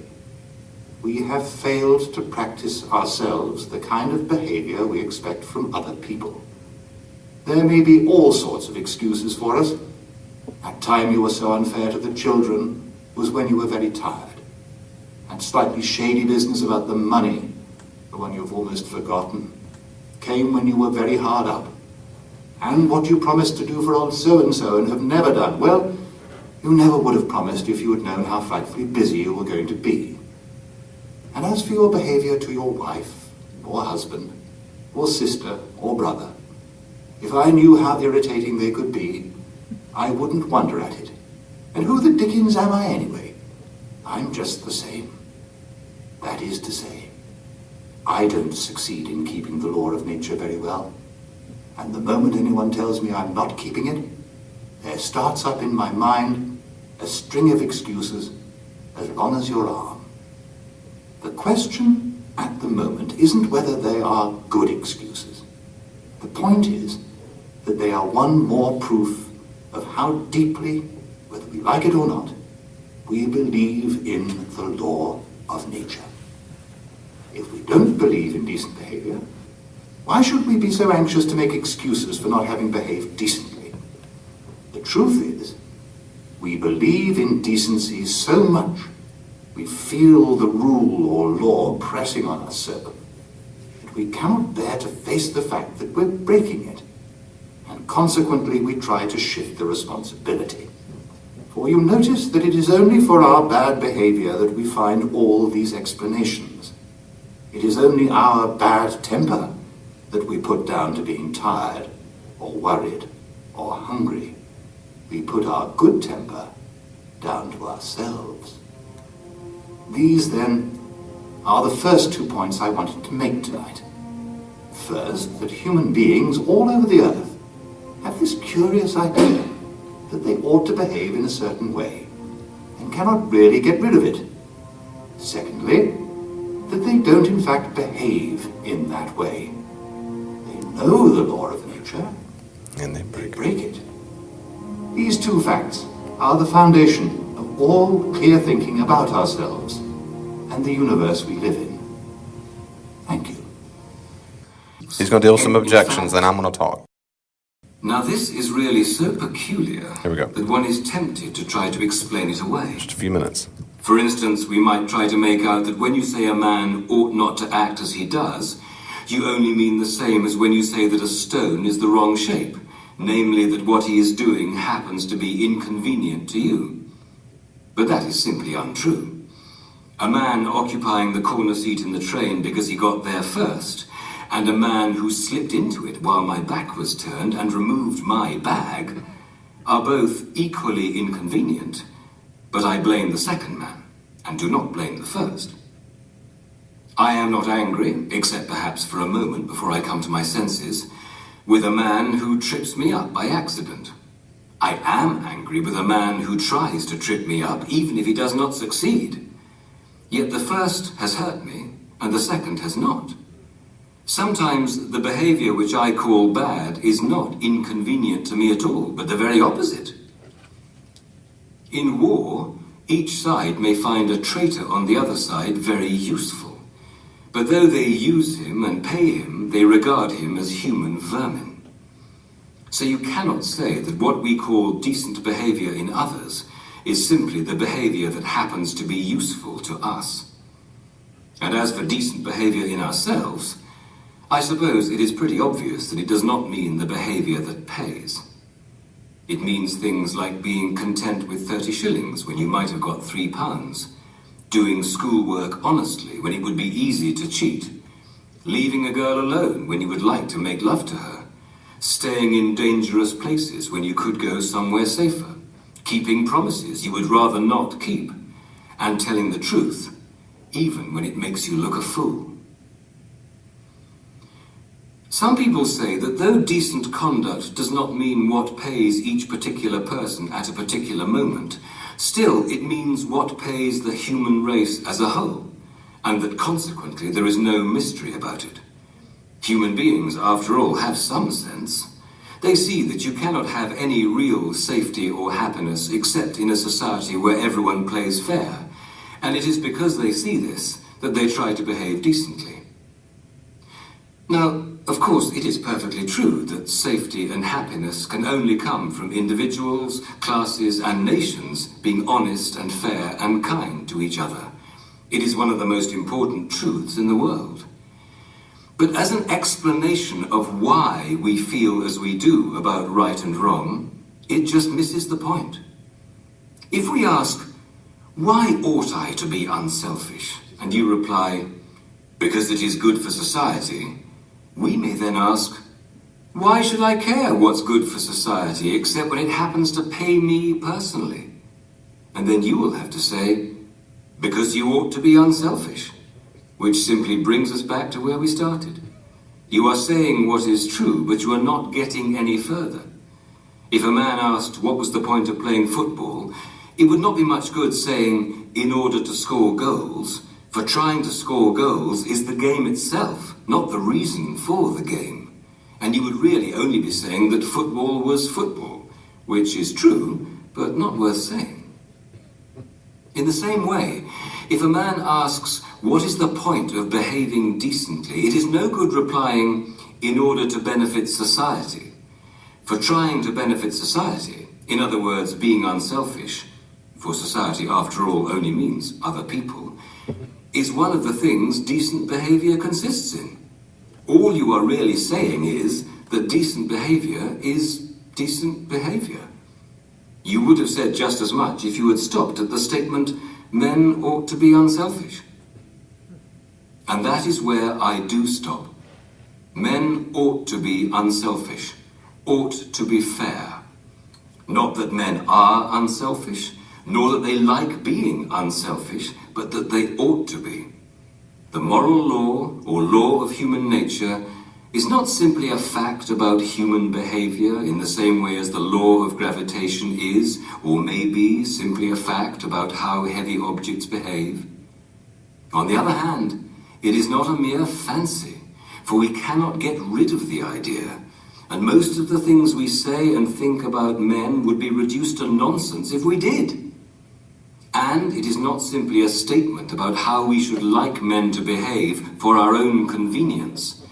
we have failed to practice ourselves the kind of behavior we expect from other people. There may be all sorts of excuses for us. That time you were so unfair to the children was when you were very tired. And slightly shady business about the money, the one you've almost forgotten, came when you were very hard up. And what you promised to do for old so-and-so and have never done, well, you never would have promised if you had known how frightfully busy you were going to be. And as for your behavior to your wife, or husband, or sister, or brother, if I knew how irritating they could be, I wouldn't wonder at it. And who the dickens am I anyway? I'm just the same. That is to say, I don't succeed in keeping the law of nature very well. And the moment anyone tells me I'm not keeping it, there starts up in my mind a string of excuses as long as your arm. The question at the moment isn't whether they are good excuses. The point is that they are one more proof of how deeply, whether we like it or not, we believe in the law of nature. If we don't believe in decent behavior, why should we be so anxious to make excuses for not having behaved decently? The truth is, we believe in decency so much, we feel the rule or law pressing on us so, that we cannot bear to face the fact that we're breaking it, and consequently we try to shift the responsibility. For you notice that it is only for our bad behavior that we find all these explanations. It is only our bad temper that we put down to being tired, or worried, or hungry. We put our good temper down to ourselves. These, then, are the first 2 points I wanted to make tonight. First, that human beings all over the earth have this curious idea that they ought to behave in a certain way, and cannot really get rid of it. Secondly, that they don't in fact behave in that way. They know the law of nature, And they break it. These two facts are the foundation of all clear thinking about ourselves and the universe we live in. Thank you. He's going to deal with some objections, then I'm going to talk. Now this is really so peculiar Here we go. that one is tempted to try to explain it away. Just a few minutes. For instance, we might try to make out that when you say a man ought not to act as he does, you only mean the same as when you say that a stone is the wrong shape, namely that what he is doing happens to be inconvenient to you. But that is simply untrue. A man occupying the corner seat in the train because he got there first, and a man who slipped into it while my back was turned and removed my bag, are both equally inconvenient, but I blame the second man, and do not blame the first. I am not angry, except perhaps for a moment before I come to my senses, with a man who trips me up by accident. I am angry with a man who tries to trip me up, even if he does not succeed. Yet the first has hurt me, and the second has not. Sometimes the behavior which I call bad is not inconvenient to me at all, but the very opposite. In war, Each side may find a traitor on the other side very useful. But though they use him and pay him, they regard him as human vermin. So you cannot say that what we call decent behavior in others is simply the behavior that happens to be useful to us. And as for decent behavior in ourselves, I suppose it is pretty obvious that it does not mean the behavior that pays. It means things like being content with 30 shillings when you might have got £3, doing schoolwork honestly when it would be easy to cheat, leaving a girl alone when you would like to make love to her, staying in dangerous places when you could go somewhere safer, keeping promises you would rather not keep, and telling the truth, even when it makes you look a fool. Some people say that though decent conduct does not mean what pays each particular person at a particular moment, still it means what pays the human race as a whole, and that consequently there is no mystery about it. Human beings, after all, have some sense. They see that you cannot have any real safety or happiness except in a society where everyone plays fair, and it is because they see this that they try to behave decently. Now, of course, it is perfectly true that safety and happiness can only come from individuals, classes, and nations being honest and fair and kind to each other. It is one of the most important truths in the world. But as an explanation of why we feel as we do about right and wrong, it just misses the point. If we ask, why ought I to be unselfish? And you reply, because it is good for society. We may then ask, why should I care what's good for society except when it happens to pay me personally? And then you will have to say, because you ought to be unselfish, which simply brings us back to where we started. You are saying what is true, but you are not getting any further. If a man asked what was the point of playing football, it would not be much good saying, in order to score goals, for trying to score goals is the game itself, not the reason for the game. And you would really only be saying that football was football, which is true, but not worth saying. In the same way, if a man asks, what is the point of behaving decently, it is no good replying, in order to benefit society. For trying to benefit society, in other words, being unselfish, for society, after all, only means other people, is one of the things decent behavior consists in. All you are really saying is that decent behavior is decent behavior. You would have said just as much if you had stopped at the statement, men ought to be unselfish. And that is where I do stop. Men ought to be unselfish, ought to be fair. Not that men are unselfish, nor that they like being unselfish, but that they ought to be. The moral law, or law of human nature, is not simply a fact about human behavior in the same way as the law of gravitation is, or may be, simply a fact about how heavy objects behave. On the other hand, it is not a mere fancy, for we cannot get rid of the idea, and most of the things we say and think about men would be reduced to nonsense if we did. And it is not simply a statement about how we should like men to behave for our own convenience.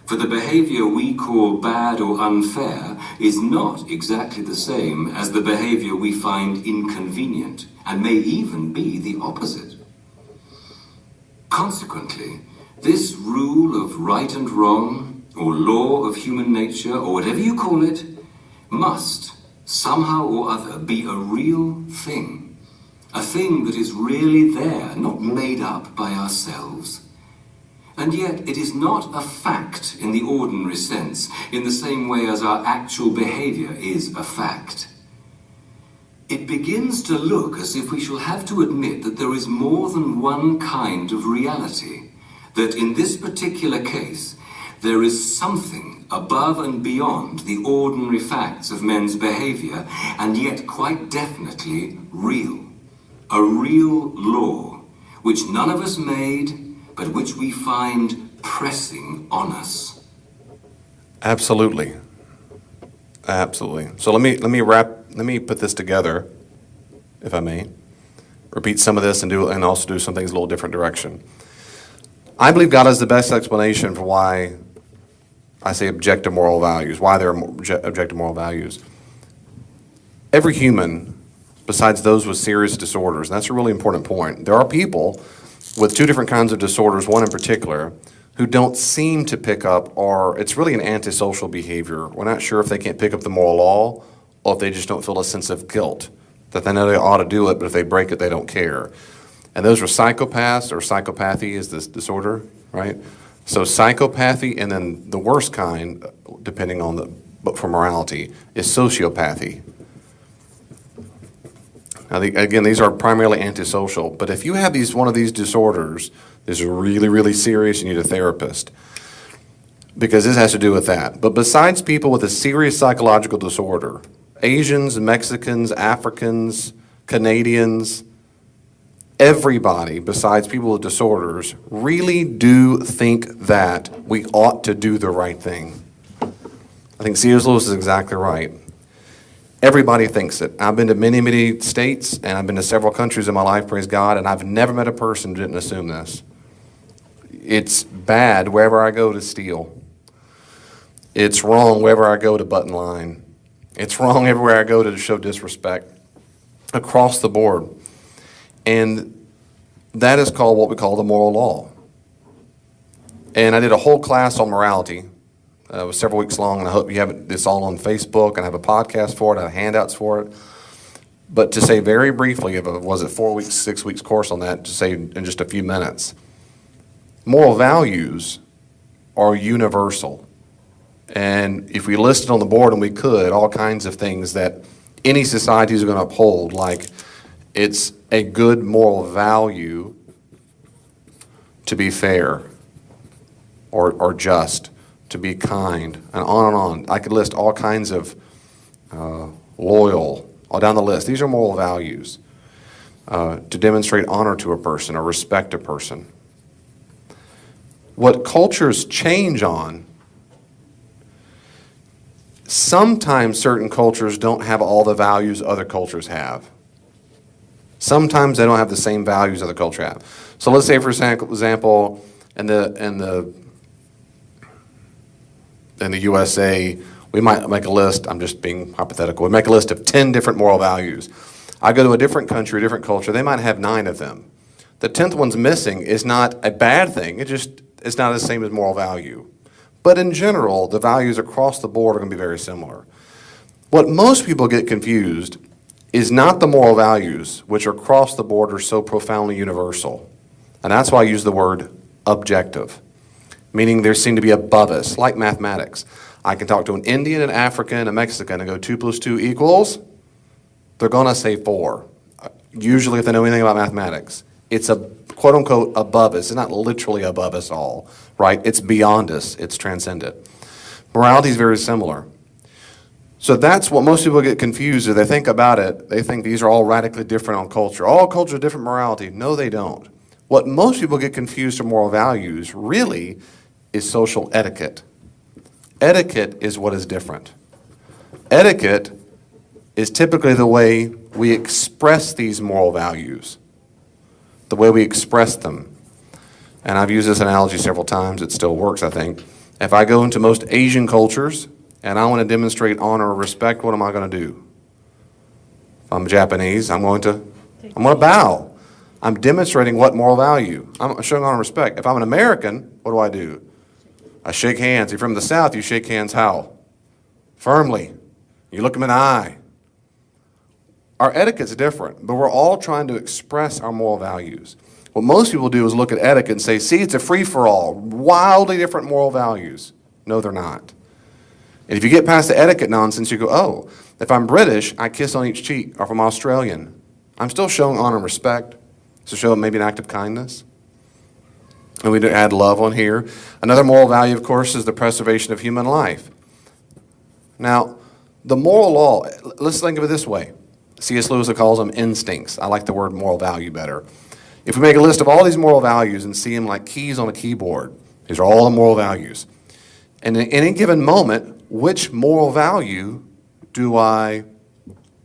For the behavior we call bad or unfair is not exactly the same as the behavior we find inconvenient, and may even be the opposite. Consequently, this rule of right and wrong, or law of human nature, or whatever you call it, must, somehow or other, be a real thing. A thing that is really there, not made up by ourselves. And yet it is not a fact in the ordinary sense, in the same way as our actual behavior is a fact. It begins to look as if we shall have to admit that there is more than one kind of reality, that in this particular case, there is something above and beyond the ordinary facts of men's behavior, and yet quite definitely real. A real law, which none of us made, but which we find pressing on us. Absolutely. Absolutely. So let me put this together, if I may. repeat some of this and also do some things a little different direction. I believe God has the best explanation for why I say objective moral values, why there are objective moral values. Every human, besides those with serious disorders, and that's a really important point, there are people with two different kinds of disorders, one in particular, who don't seem to pick up, or it's really an antisocial behavior. We're not sure if they can't pick up the moral law or if they just don't feel a sense of guilt, that they know they ought to do it, but if they break it, they don't care. And those are psychopaths, or psychopathy is this disorder, right? So psychopathy, and then the worst kind, depending on but for morality, is sociopathy. Now, again, these are primarily antisocial, but if you have one of these disorders, this is really, really serious, you need a therapist, because this has to do with that. But besides people with a serious psychological disorder, Asians, Mexicans, Africans, Canadians, everybody besides people with disorders really do think that we ought to do the right thing. I think C.S. Lewis is exactly right. Everybody thinks it. I've been to many, many states, and I've been to several countries in my life, praise God, and I've never met a person who didn't assume this. It's bad wherever I go to steal. It's wrong wherever I go to butt in line. It's wrong everywhere I go to show disrespect. Across the board. And that is called what we call the moral law. And I did a whole class on morality. It was several weeks long, and I hope you have this all on Facebook, and I have a podcast for it, I have handouts for it. But to say very briefly, was it 4 weeks, 6 weeks course on that, to say in just a few minutes, moral values are universal. And if we listed on the board, and we could, all kinds of things that any society is going to uphold, like it's a good moral value to be fair or just, to be kind, and on and on. I could list all kinds of loyal, all down the list. These are moral values. To demonstrate honor to a person or respect a person. What cultures change on, sometimes certain cultures don't have all the values other cultures have. Sometimes they don't have the same values other cultures have. So let's say, for example, in the USA, we might make a list, I'm just being hypothetical, we make a list of 10 different moral values. I go to a different country, a different culture, they might have 9 of them. The 10th one's missing is not a bad thing, it's not the same as moral value. But in general, the values across the board are going to be very similar. What most people get confused is not the moral values, which across the board are so profoundly universal. And that's why I use the word objective, meaning there seem to be above us, like mathematics. I can talk to an Indian, an African, a Mexican, and go 2 + 2 equals, they're going to say 4. Usually if they know anything about mathematics. It's a quote-unquote above us. It's not literally above us all, right? It's beyond us. It's transcendent. Morality is very similar. So that's what most people get confused as they think about it. They think these are all radically different on culture. All culture, different morality. No, they don't. What most people get confused for moral values really is social etiquette. Etiquette is what is different. Etiquette is typically the way we express these moral values, the way we express them. And I've used this analogy several times. It still works, I think. If I go into most Asian cultures and I want to demonstrate honor or respect, what am I going to do? If I'm Japanese, I'm going to bow. I'm demonstrating what moral value? I'm showing honor and respect. If I'm an American, what do? I shake hands. If you're from the South, you shake hands how? Firmly. You look them in the eye. Our etiquette's different, but we're all trying to express our moral values. What most people do is look at etiquette and say, see, it's a free-for-all, wildly different moral values. No, they're not. And if you get past the etiquette nonsense, you go, oh, if I'm British, I kiss on each cheek, or if I'm Australian, I'm still showing honor and respect. So show maybe an act of kindness. And we add love on here. Another moral value, of course, is the preservation of human life. Now, the moral law, let's think of it this way. C.S. Lewis calls them instincts. I like the word moral value better. If we make a list of all these moral values and see them like keys on a keyboard, these are all the moral values. And in any given moment, which moral value do I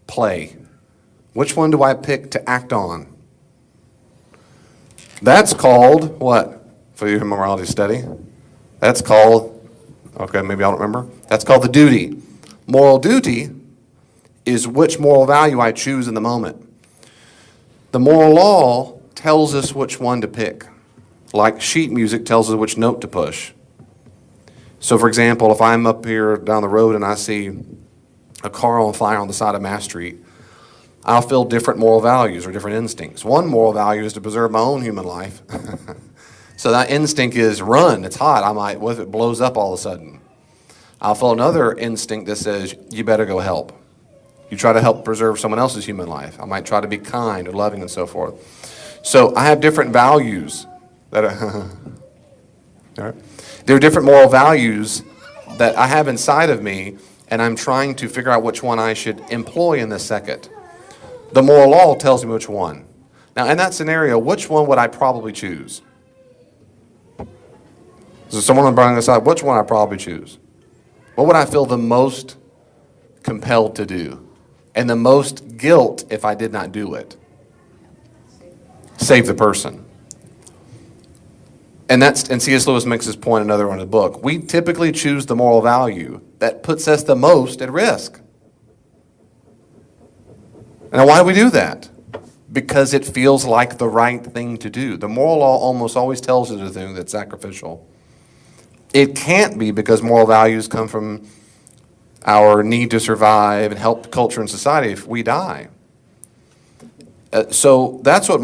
play? Which one do I pick to act on? That's called what for your morality study? That's called, okay, maybe I don't remember. That's called the duty. Moral duty is which moral value I choose in the moment. The moral law tells us which one to pick. Like sheet music tells us which note to push. So for example, if I'm up here down the road and I see a car on fire on the side of Mass Street, I'll feel different moral values or different instincts. One moral value is to preserve my own human life. So that instinct is run, it's hot. I might, what if it blows up all of a sudden? I'll feel another instinct that says, you better go help. You try to help preserve someone else's human life. I might try to be kind or loving and so forth. So I have different values that are, all right. There are different moral values that I have inside of me, and I'm trying to figure out which one I should employ in this second. The moral law tells me which one. Now, in that scenario, which one would I probably choose? So someone on bringing this up, which one I probably choose? What would I feel the most compelled to do? And the most guilt if I did not do it? Save the person. And C.S. Lewis makes this point in another one in the book. We typically choose the moral value that puts us the most at risk. Now, why do we do that? Because it feels like the right thing to do. The moral law almost always tells us a thing that's sacrificial. It can't be because moral values come from our need to survive and help culture and society if we die. So that's what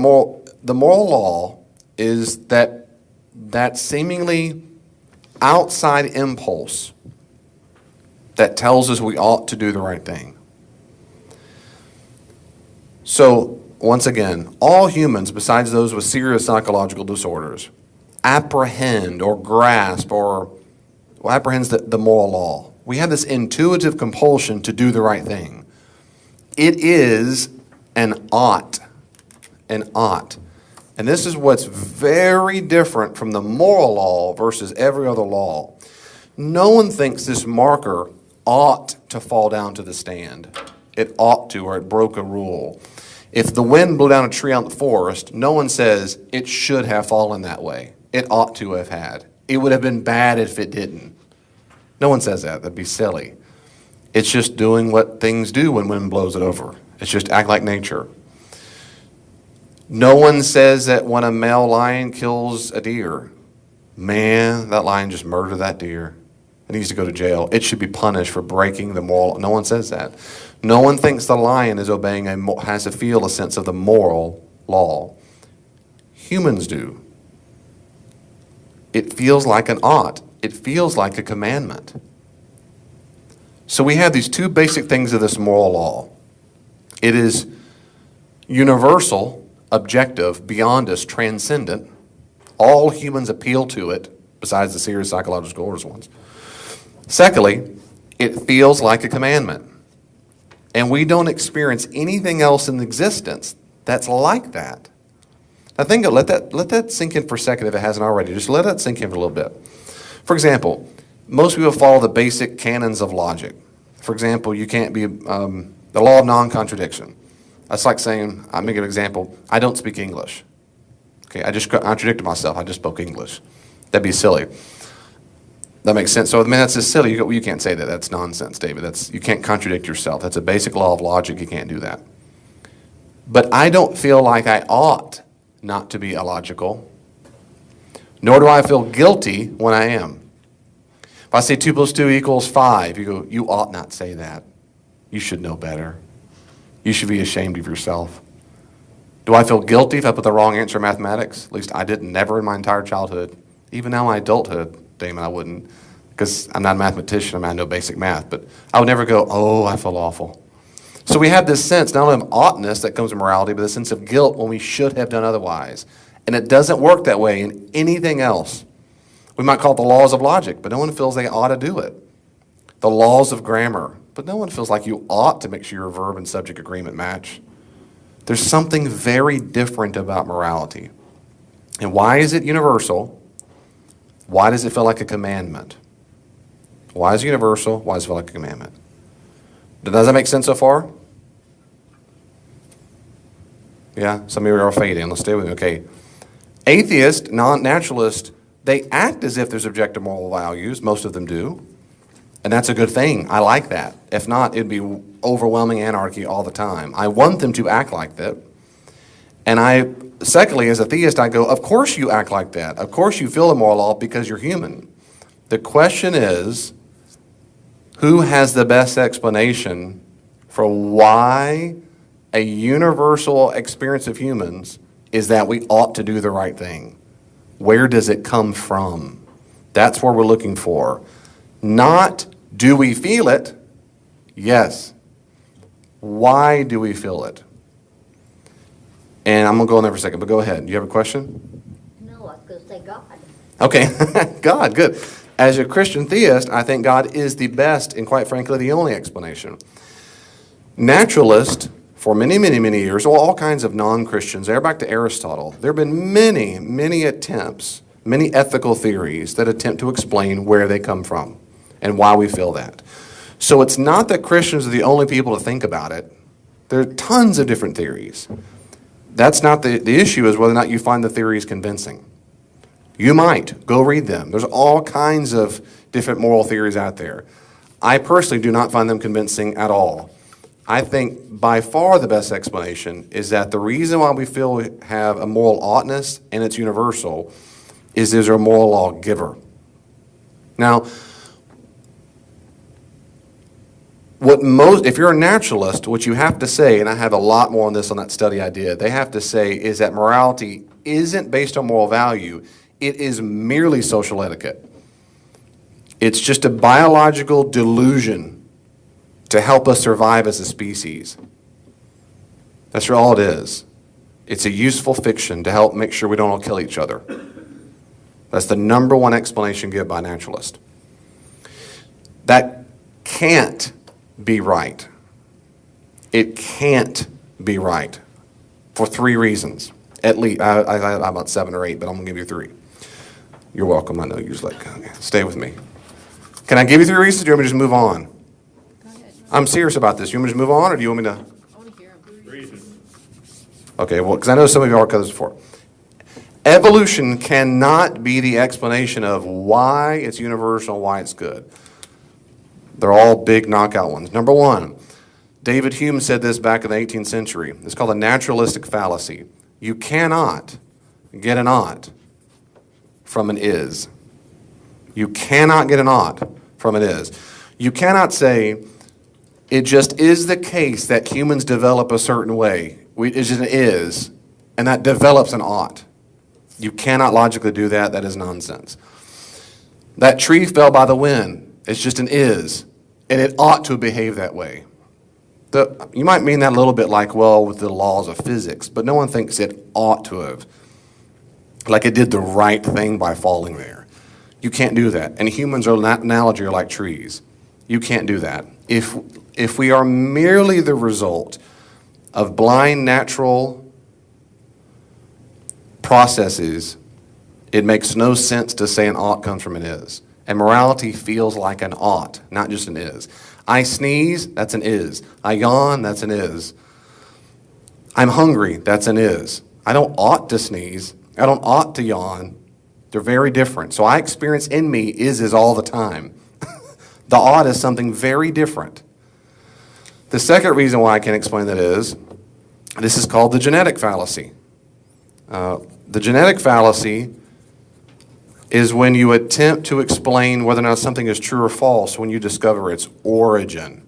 the moral law is, that seemingly outside impulse that tells us we ought to do the right thing. So, once again, all humans, besides those with serious psychological disorders, apprehend or grasp or apprehends the moral law. We have this intuitive compulsion to do the right thing. It is an ought. An ought. And this is what's very different from the moral law versus every other law. No one thinks this marker ought to fall down to the stand. It ought to, or it broke a rule. If the wind blew down a tree out in the forest, no one says it should have fallen that way. It ought to have had. It would have been bad if it didn't. No one says that. That'd be silly. It's just doing what things do when wind blows it over. It's just act like nature. No one says that when a male lion kills a deer, man, that lion just murdered that deer. It needs to go to jail. It should be punished for breaking the moral. No one says that. No one thinks the lion is obeying has to feel a sense of the moral law. Humans do. It feels like an ought. It feels like a commandment. So we have these two basic things of this moral law. It is universal, objective, beyond us, transcendent. All humans appeal to it, besides the serious psychological disorders ones. Secondly, it feels like a commandment. And we don't experience anything else in existence that's like that. Now let that sink in for a second if it hasn't already. Just let that sink in for a little bit. For example, most people follow the basic canons of logic. For example, you can't be the law of non-contradiction. That's like saying, I'll make an example, I don't speak English. Okay, I just contradicted myself. I just spoke English. That'd be silly. That makes sense. So, I mean, that's just silly. You can't say that. That's nonsense, David. You can't contradict yourself. That's a basic law of logic. You can't do that. But I don't feel like I ought not to be illogical, nor do I feel guilty when I am. If I say 2 + 2 = 5, you go, you ought not say that. You should know better. You should be ashamed of yourself. Do I feel guilty if I put the wrong answer in mathematics? At least I didn't, never in my entire childhood. Even now in my adulthood, Damon, I wouldn't, because I'm not a mathematician. I know basic math, but I would never go, oh, I feel awful. So we have this sense, not only of oughtness that comes from morality, but a sense of guilt when we should have done otherwise. And it doesn't work that way in anything else. We might call it the laws of logic, but no one feels they ought to do it. The laws of grammar, but no one feels like you ought to make sure your verb and subject agreement match. There's something very different about morality. And why is it universal? Why does it feel like a commandment? Why is it universal? Why does it feel like a commandment? Does that make sense so far? Yeah, some of you are fading. Let's stay with me. Okay. Atheists, non-naturalists, they act as if there's objective moral values. Most of them do. And that's a good thing. I like that. If not, it'd be overwhelming anarchy all the time. I want them to act like that. And secondly, as a theist, I go, of course you act like that. Of course you feel the moral law because you're human. The question is, who has the best explanation for why a universal experience of humans is that we ought to do the right thing? Where does it come from? That's what we're looking for. Not, do we feel it? Yes. Why do we feel it? And I'm going to go on there for a second, but go ahead. Do you have a question? No, I was going to say God. Okay, God, good. As a Christian theist, I think God is the best and, quite frankly, the only explanation. Naturalists, for many, many, many years, or all kinds of non-Christians, they're back to Aristotle. There have been many, many attempts, many ethical theories that attempt to explain where they come from and why we feel that. So it's not that Christians are the only people to think about it. There are tons of different theories. That's not the issue, is whether or not you find the theories convincing. You might. Go read them. There's all kinds of different moral theories out there. I personally do not find them convincing at all. I think by far the best explanation is that the reason why we feel we have a moral oughtness, and it's universal, is there's a moral lawgiver. Now, if you're a naturalist, what you have to say, and I have a lot more on this on that study I did, they have to say is that morality isn't based on moral value. It is merely social etiquette. It's just a biological delusion to help us survive as a species. That's all it is. It's a useful fiction to help make sure we don't all kill each other. That's the number one explanation given by naturalists. That can't be right. It can't be right for three reasons. At least, I'm about 7 or 8, but I'm going to give you 3. You're welcome. I know you're just like, okay, stay with me. Can I give you 3 reasons, or do you want me to just move on? I'm serious about this. You want me to move on, or do you want me to? I want to hear him. Reason. Okay, well, because I know some of you are covered this before. Evolution cannot be the explanation of why it's universal and why it's good. They're all big knockout ones. Number 1, David Hume said this back in the 18th century. It's called a naturalistic fallacy. You cannot get an ought from an is. You cannot get an ought from an is. You cannot say, it just is the case that humans develop a certain way. It just is, and that develops an ought. You cannot logically do that. That is nonsense. That tree fell by the wind. It's just an is, and it ought to behave that way. You might mean that a little bit like, well, with the laws of physics, but no one thinks it ought to have. Like it did the right thing by falling there. You can't do that. And humans are, that analogy, are like trees. You can't do that. If we are merely the result of blind natural processes, it makes no sense to say an ought comes from an is. And morality feels like an ought, not just an is. I sneeze, that's an is. I yawn, that's an is. I'm hungry, that's an is. I don't ought to sneeze. I don't ought to yawn. They're very different. So I experience in me is all the time. The ought is something very different. The second reason why I can explain that is, this is called the genetic fallacy. The genetic fallacy is when you attempt to explain whether or not something is true or false when you discover its origin.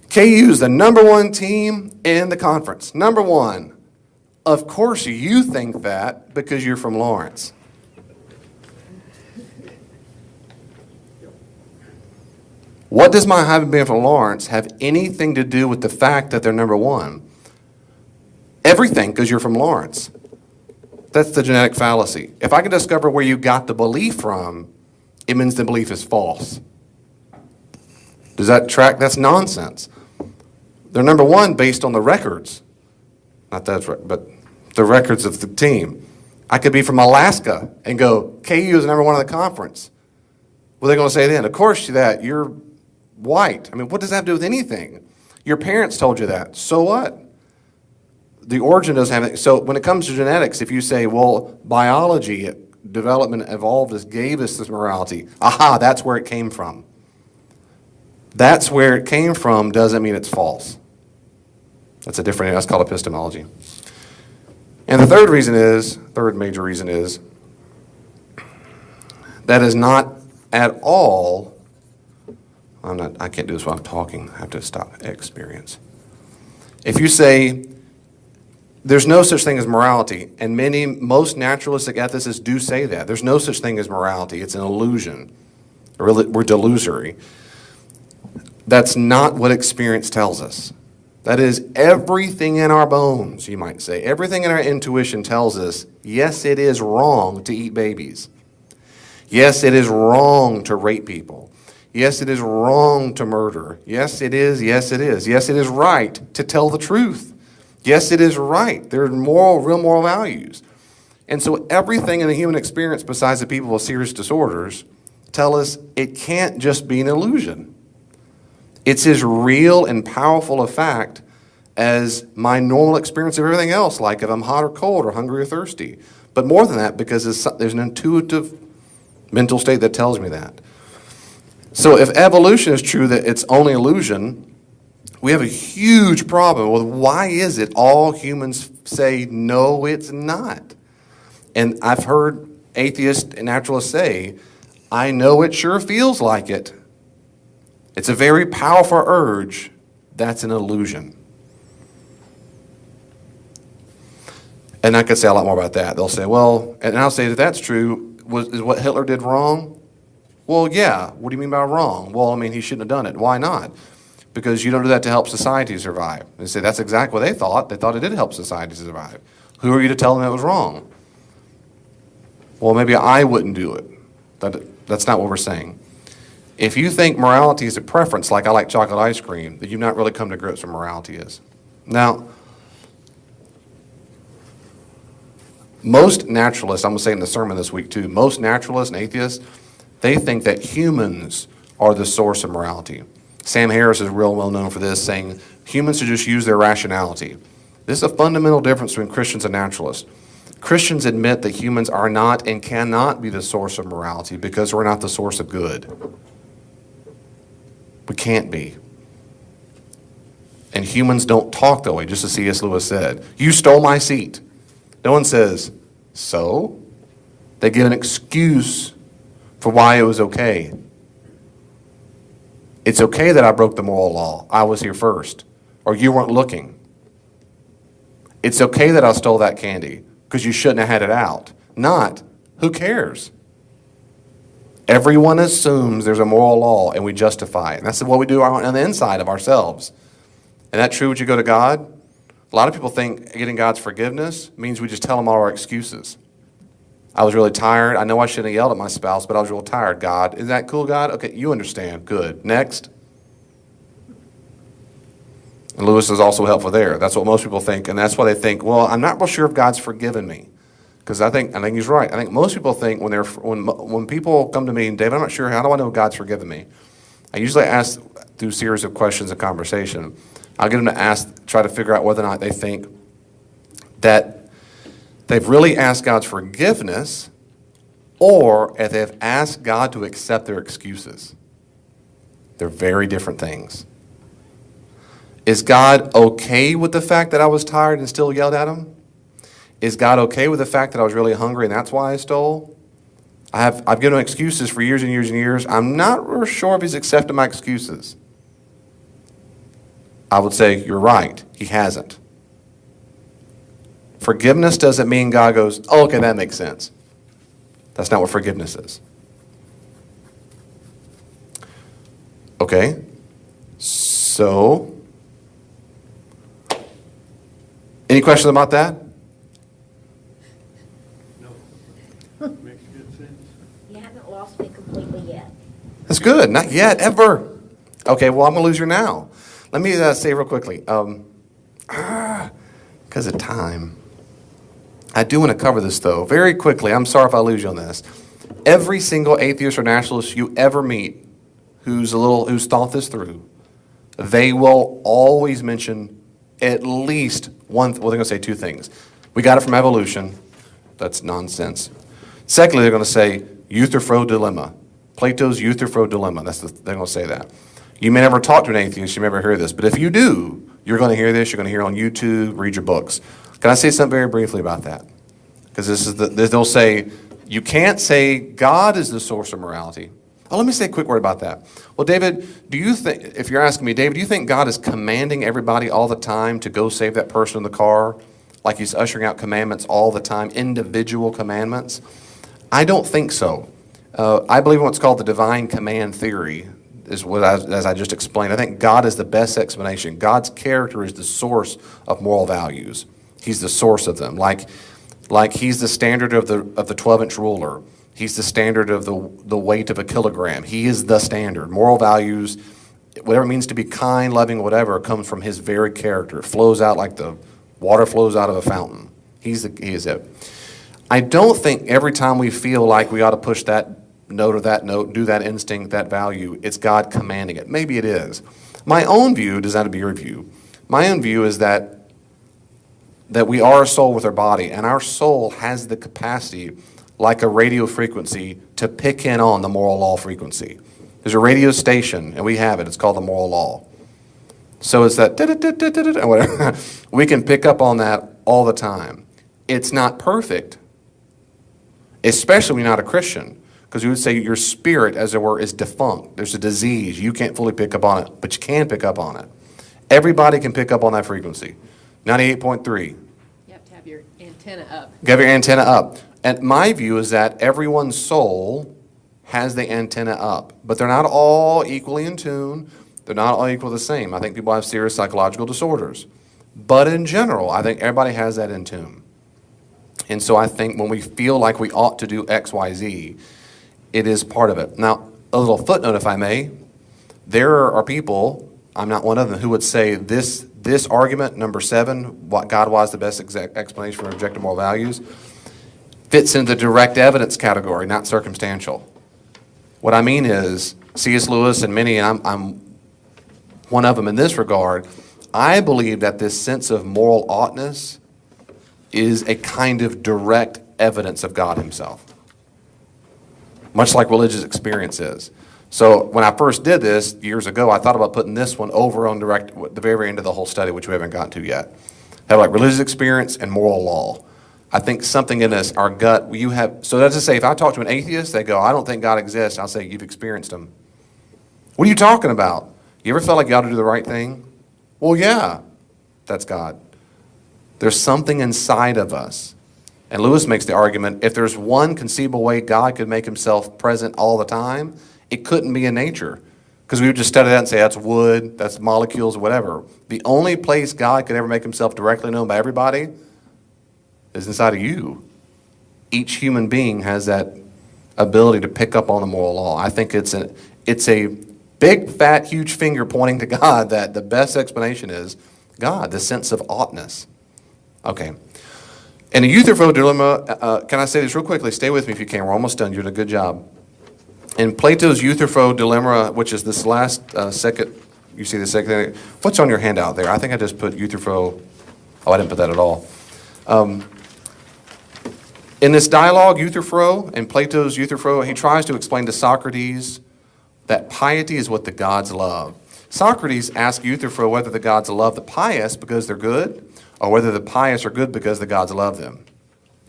KU is the number 1 team in the conference. Number 1. Of course you think that because you're from Lawrence. What does my having been from Lawrence have anything to do with the fact that they're number 1? Everything, because you're from Lawrence. That's the genetic fallacy. If I can discover where you got the belief from, it means the belief is false. Does that track? That's nonsense. They're number 1 based on the records. Not that's right, but the records of the team. I could be from Alaska and go, KU is number 1 in the conference. What are they going to say then? Of course that, you're white. I mean, what does that have to do with anything? Your parents told you that. So what? the origin doesn't have it. So when it comes to genetics, if you say, well, biology, development evolved us, gave us this morality, aha, that's where it came from. That's where it came from doesn't mean it's false. That's that's called epistemology. And the third major reason is, that is not at all, I can't do this while I'm talking, I have to stop, experience. If you say, there's no such thing as morality, and most naturalistic ethicists do say that. There's no such thing as morality. It's an illusion. We're delusory. That's not what experience tells us. That is, everything in our bones, you might say, everything in our intuition tells us, yes, it is wrong to eat babies. Yes, it is wrong to rape people. Yes, it is wrong to murder. Yes, it is. Yes, it is. Yes, it is right to tell the truth. Yes, it is right. There are real moral values. And so everything in the human experience besides the people with serious disorders tell us it can't just be an illusion. It's as real and powerful a fact as my normal experience of everything else, like if I'm hot or cold or hungry or thirsty. But more than that, because there's an intuitive mental state that tells me that. So if evolution is true that it's only illusion, we have a huge problem with why is it all humans say, no, it's not. And I've heard atheists and naturalists say, I know it sure feels like it. It's a very powerful urge. That's an illusion. And I could say a lot more about that. They'll say, well, and I'll say that that's true. Is what Hitler did wrong? Well, yeah. What do you mean by wrong? Well, I mean, he shouldn't have done it. Why not? Because you don't do that to help society survive. They say that's exactly what they thought. They thought it did help society survive. Who are you to tell them it was wrong? Well, maybe I wouldn't do it. That's not what we're saying. If you think morality is a preference, like I like chocolate ice cream, then you've not really come to grips with what morality is. Now, most naturalists, I'm going to say in the sermon this week too, most naturalists and atheists, they think that humans are the source of morality. Sam Harris is real well known for this, saying humans should just use their rationality. This is a fundamental difference between Christians and naturalists. Christians admit that humans are not and cannot be the source of morality because we're not the source of good. We can't be. And humans don't talk that way, just as C.S. Lewis said. You stole my seat. No one says, so? They give an excuse for why it was okay. It's okay that I broke the moral law. I was here first. Or you weren't looking. It's okay that I stole that candy because you shouldn't have had it out. Not, who cares? Everyone assumes there's a moral law and we justify it. And that's what we do on the inside of ourselves. And that's true when you go to God. A lot of people think getting God's forgiveness means we just tell him all our excuses. I was really tired. I know I shouldn't have yelled at my spouse, but I was real tired. God, is that cool, God? Okay, you understand. Good. Next. And Lewis is also helpful there. That's what most people think. And that's why they think, well, I'm not real sure if God's forgiven me. Because I think he's right. I think most people think when people come to me, Dave, I'm not sure, how do I know God's forgiven me? I usually ask through a series of questions and conversation. I'll get them to try to figure out whether or not they think that they've really asked God's forgiveness or if they've asked God to accept their excuses. They're very different things. Is God okay with the fact that I was tired and still yelled at him? Is God okay with the fact that I was really hungry and that's why I stole? I've given him excuses for years and years and years. I'm not real sure if he's accepted my excuses. I would say, you're right, he hasn't. Forgiveness doesn't mean God goes, oh, okay, that makes sense. That's not what forgiveness is. Okay, so, any questions about that? No. Makes good sense. You haven't lost me completely yet. That's good, not yet, ever. Okay, well, I'm going to lose you now. Let me say real quickly, because of time. I do want to cover this, though, very quickly. I'm sorry if I lose you on this. Every single atheist or nationalist you ever meet who's thought this through, they will always mention at least Well, they're going to say two things. We got it from evolution. That's nonsense. Secondly, they're going to say Euthyphro dilemma. Plato's Euthyphro dilemma. They're going to say that. You may never talk to an atheist. You may never hear this. But if you do, you're going to hear this. You're going to hear it on YouTube, read your books. Can I say something very briefly about that? Because they'll say, you can't say God is the source of morality. Oh, let me say a quick word about that. Well, David, do you think, if you're asking me, David, do you think God is commanding everybody all the time to go save that person in the car? Like he's ushering out commandments all the time, individual commandments? I don't think so. I believe in what's called the divine command theory, as I just explained. I think God is the best explanation. God's character is the source of moral values. He's the source of them. Like he's the standard of the 12-inch ruler. He's the standard of the weight of a kilogram. He is the standard. Moral values, whatever it means to be kind, loving, whatever, comes from his very character. It flows out like the water flows out of a fountain. He is it. I don't think every time we feel like we ought to push that note or that note, do that instinct, that value, it's God commanding it. Maybe it is. My own view, does that be your view? My own view is that we are a soul with our body, and our soul has the capacity, like a radio frequency, to pick in on the moral law frequency. There's a radio station, and we have it. It's called the moral law. So it's that or whatever. We can pick up on that all the time. It's not perfect, especially when you're not a Christian, because we would say your spirit, as it were, is defunct. There's a disease. You can't fully pick up on it, but you can pick up on it. Everybody can pick up on that frequency. 98.3. You have to have your antenna up. You have your antenna up. And my view is that everyone's soul has the antenna up, but they're not all equally in tune. They're not all equal the same. I think people have serious psychological disorders. But in general, I think everybody has that in tune. And so I think when we feel like we ought to do X, Y, Z, it is part of it. Now, a little footnote, if I may. There are people, I'm not one of them, who would say this argument, number 7, what God was the best explanation for objective moral values, fits into the direct evidence category, not circumstantial. What I mean is, C.S. Lewis and many, and I'm one of them in this regard, I believe that this sense of moral oughtness is a kind of direct evidence of God himself, much like religious experience is. So when I first did this years ago, I thought about putting this one over on the very end of the whole study, which we haven't gotten to yet. Have like religious experience and moral law. I think something in us, our gut, you have, so that's to say, if I talk to an atheist, they go, I don't think God exists. I'll say, you've experienced him. What are you talking about? You ever felt like you ought to do the right thing? Well, yeah, that's God. There's something inside of us. And Lewis makes the argument, if there's one conceivable way God could make himself present all the time, it couldn't be in nature. Because we would just study that and say, that's wood, that's molecules, whatever. The only place God could ever make himself directly known by everybody is inside of you. Each human being has that ability to pick up on the moral law. I think it's a big, fat, huge finger pointing to God that the best explanation is God, the sense of oughtness. Okay. In the Euthyphro dilemma, can I say this real quickly? Stay with me if you can. We're almost done. You're doing a good job. In Plato's Euthyphro dilemma, which is this last second, you see the second thing. What's on your handout there? I think I just put Euthyphro. Oh, I didn't put that at all. In this dialogue, Euthyphro, in Plato's Euthyphro, he tries to explain to Socrates that piety is what the gods love. Socrates asks Euthyphro whether the gods love the pious because they're good, or whether the pious are good because the gods love them.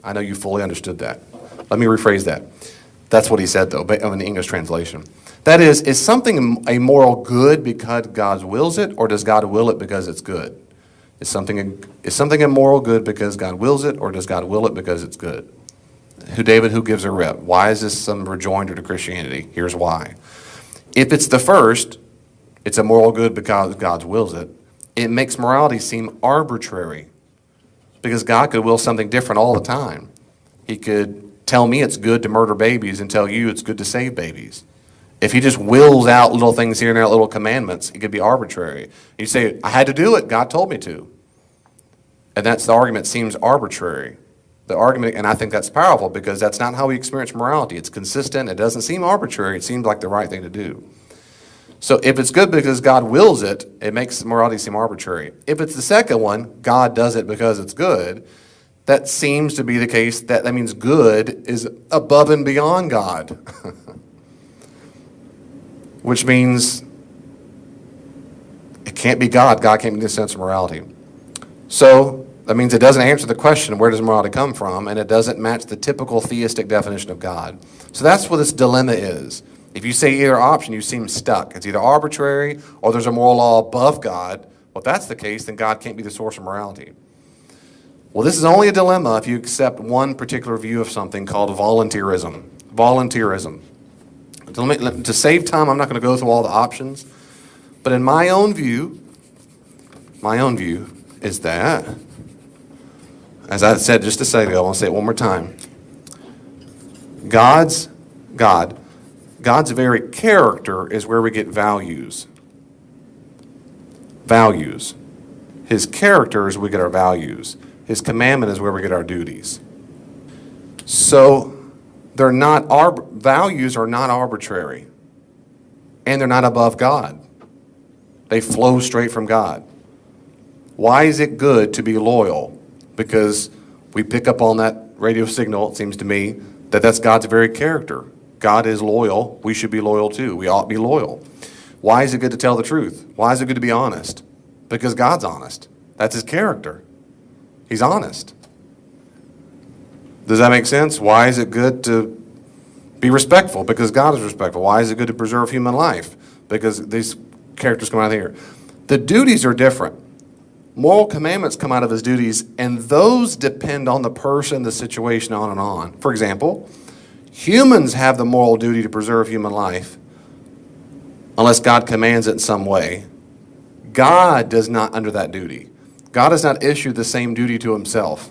I know you fully understood that. Let me rephrase that. That's what he said, though, in the English translation. That is something a moral good because God wills it, or does God will it because it's good? Is something a moral good because God wills it, or does God will it because it's good? David, who gives a rip? Why is this some rejoinder to Christianity? Here's why. If it's the first, it's a moral good because God wills it. It makes morality seem arbitrary because God could will something different all the time. He could tell me it's good to murder babies and tell you it's good to save babies. If he just wills out little things here and there, little commandments, it could be arbitrary. You say, I had to do it. God told me to. And that's the argument, seems arbitrary. The argument, and I think that's powerful because that's not how we experience morality. It's consistent. It doesn't seem arbitrary. It seems like the right thing to do. So if it's good because God wills it, it makes morality seem arbitrary. If it's the second one, God does it because it's good, that seems to be the case. That means good is above and beyond God. Which means it can't be God. God can't be the sense of morality. So that means it doesn't answer the question, where does morality come from? And it doesn't match the typical theistic definition of God. So that's what this dilemma is. If you say either option, you seem stuck. It's either arbitrary or there's a moral law above God. Well, if that's the case, then God can't be the source of morality. Well, this is only a dilemma if you accept one particular view of something called volunteerism. Volunteerism. To save time, I'm not going to go through all the options. But in my own view is that, as I said just a second ago, I want to say it one more time. God's very character is where we get values. Values. His character is where we get our values. His commandment is where we get our duties. So values are not arbitrary. And they're not above God. They flow straight from God. Why is it good to be loyal? Because we pick up on that radio signal, it seems to me, that's God's very character. God is loyal. We should be loyal too. We ought to be loyal. Why is it good to tell the truth? Why is it good to be honest? Because God's honest. That's his character. He's honest. Does that make sense? Why is it good to be respectful? Because God is respectful. Why is it good to preserve human life? Because these characters come out of here. The duties are different. Moral commandments come out of his duties, and those depend on the person, the situation, on and on. For example, humans have the moral duty to preserve human life unless God commands it in some way. God does not under that duty. God has not issued the same duty to himself.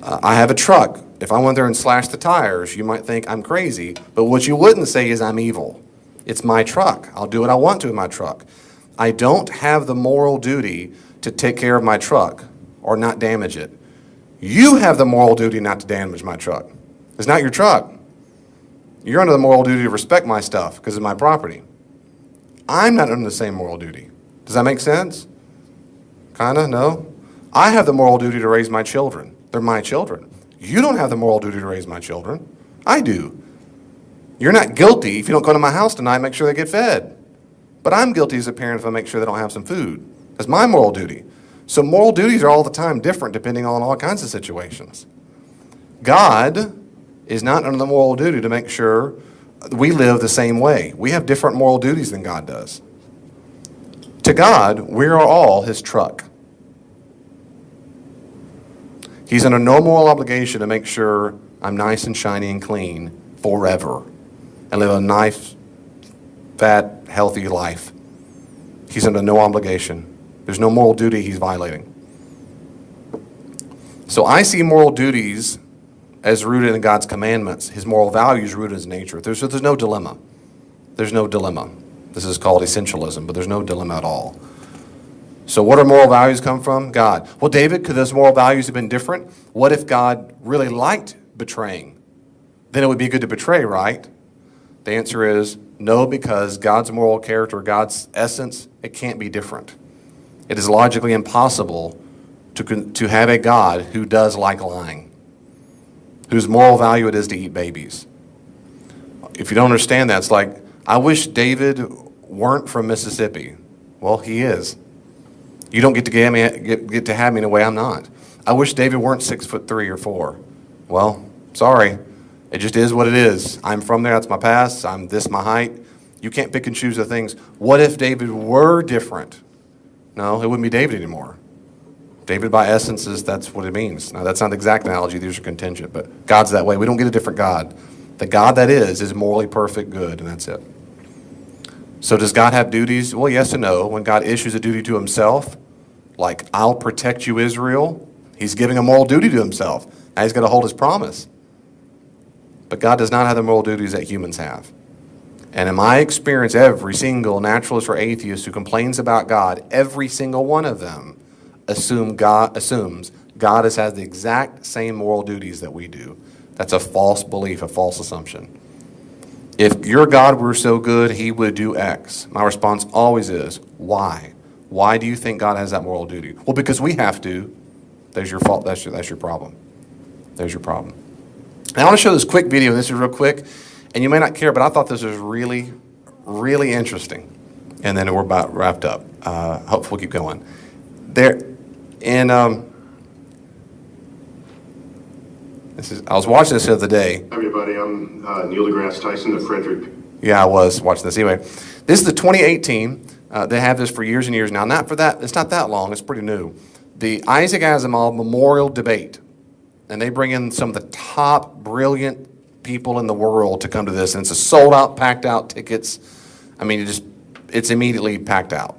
I have a truck. If I went there and slashed the tires, you might think I'm crazy. But what you wouldn't say is I'm evil. It's my truck. I'll do what I want to in my truck. I don't have the moral duty to take care of my truck or not damage it. You have the moral duty not to damage my truck. It's not your truck. You're under the moral duty to respect my stuff because it's my property. I'm not under the same moral duty. Does that make sense? Kinda? No? I have the moral duty to raise my children. They're my children. You don't have the moral duty to raise my children. I do. You're not guilty if you don't come to my house tonight and make sure they get fed. But I'm guilty as a parent if I make sure they don't have some food. That's my moral duty. So moral duties are all the time different depending on all kinds of situations. God is not under the moral duty to make sure we live the same way. We have different moral duties than God does. To God, we are all his truck. He's under no moral obligation to make sure I'm nice and shiny and clean forever and live a nice, fat, healthy life. He's under no obligation. There's no moral duty he's violating. So I see moral duties as rooted in God's commandments. His moral values rooted in his nature. There's no dilemma. There's no dilemma. This is called essentialism, but there's no dilemma at all. So what do moral values come from? God. Well, David, could those moral values have been different? What if God really liked betraying? Then it would be good to betray, right? The answer is no, because God's moral character, God's essence, it can't be different. It is logically impossible to have a God who does like lying, whose moral value it is to eat babies. If you don't understand that, it's like, I wish David weren't from Mississippi. Well, he is. You don't get to have me in a way I'm not. I wish David weren't 6'3" or 4. Well, sorry. It just is what it is. I'm from there. That's my past. I'm this, my height. You can't pick and choose the things. What if David were different? No, it wouldn't be David anymore. David, by essence, that's what it means. Now, that's not the exact analogy. These are contingent. But God's that way. We don't get a different God. The God that is morally perfect, good, and that's it. So does God have duties? Well, yes and no. When God issues a duty to himself, like, I'll protect you, Israel, he's giving a moral duty to himself. Now he's got to hold his promise. But God does not have the moral duties that humans have. And in my experience, every single naturalist or atheist who complains about God, every single one of them assumes God has the exact same moral duties that we do. That's a false belief, a false assumption. If your God were so good, he would do X. My response always is, why? Why do you think God has that moral duty? Well, because we have to. There's your fault. That's your problem. There's your problem. And I want to show this quick video. This is real quick. And you may not care, but I thought this was really, really interesting. And then we're about wrapped up. Hopefully we'll keep going. I was watching this the other day. Hi everybody, I'm Neil deGrasse Tyson of Frederick. Yeah, I was watching this. Anyway, this is the 2018. They have this for years and years now. Not for that. It's not that long. It's pretty new. The Isaac Asimov Memorial Debate. And they bring in some of the top brilliant people in the world to come to this. And it's a sold out, packed out tickets. I mean, it's immediately packed out.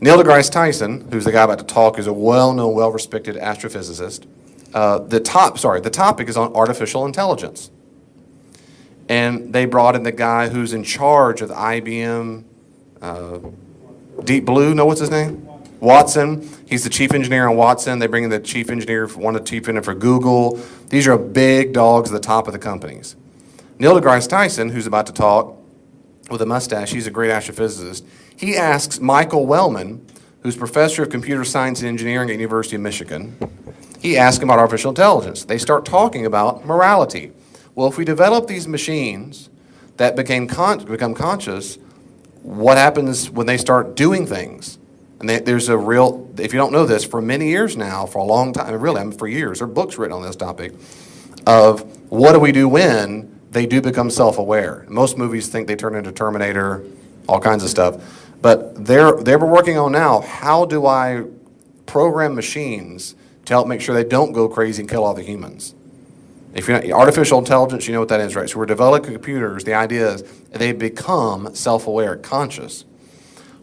Neil deGrasse Tyson, who's the guy about to talk, is a well-known, well-respected astrophysicist. The topic is on artificial intelligence. And they brought in the guy who's in charge of the IBM Deep Blue, what's his name? Watson. He's the chief engineer on Watson. They bring in the chief engineer, one of the chief engineers for Google. These are big dogs at the top of the companies. Neil deGrasse Tyson, who's about to talk with a mustache, he's a great astrophysicist. He asks Michael Wellman, who's professor of computer science and engineering at University of Michigan, he asks him about artificial intelligence. They start talking about morality. Well, if we develop these machines that become conscious, what happens when they start doing things? And there's a real, if you don't know this, for many years now, for a long time, really, I mean, for years, there are books written on this topic of what do we do when they do become self-aware. Most movies think they turn into Terminator, all kinds of stuff. But they're working on now, how do I program machines to help make sure they don't go crazy and kill all the humans? If you're not, artificial intelligence, you know what that is, right? So we're developing computers. The idea is they become self-aware, conscious.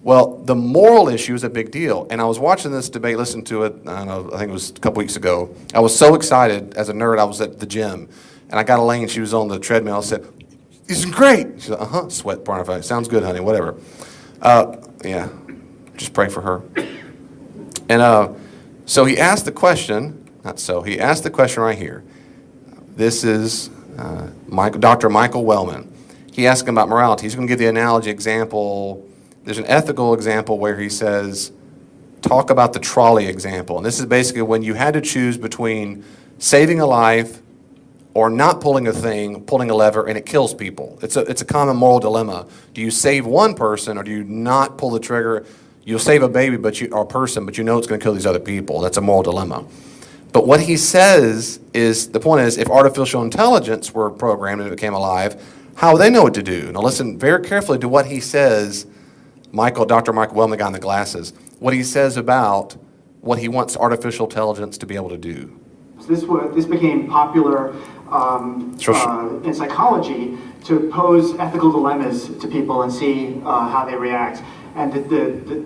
Well, the moral issue is a big deal. And I was watching this debate, listened to it, I don't know, I think it was a couple weeks ago. I was so excited. As a nerd, I was at the gym. And I got Elaine, she was on the treadmill. I said, "This is great." She said, sweat pouring off her face. Sounds good, honey, whatever. Yeah, just pray for her. And so he asked the question, he asked the question right here. This is Dr. Michael Wellman. He asked him about morality. He's going to give the analogy example. There's an ethical example where he says, talk about the trolley example. And this is basically when you had to choose between saving a life or not pulling a lever, and it kills people. It's a common moral dilemma. Do you save one person or do you not pull the trigger? You'll save a baby or a person, but you know it's going to kill these other people. That's a moral dilemma. But what he says is, the point is, if artificial intelligence were programmed and it became alive, how would they know what to do? Now listen very carefully to what he says, Dr. Michael Wellman, the guy in the glasses, what he says about what he wants artificial intelligence to be able to do. This became popular in psychology to pose ethical dilemmas to people and see how they react. And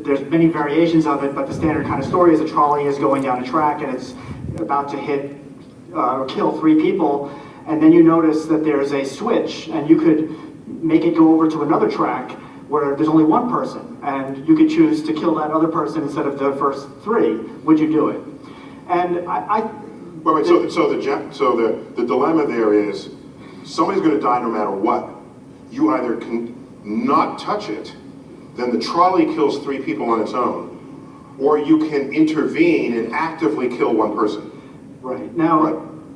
there's many variations of it, but the standard kind of story is a trolley is going down a track and it's about to hit or kill 3 people, and then you notice that there's a switch, and you could make it go over to another track where there's only 1 person, and you could choose to kill that other person instead of the first 3. Would you do it? And the dilemma there is somebody's going to die no matter what. You either can not touch it, then the trolley kills 3 people on its own, or you can intervene and actively kill 1 person. Right. Now,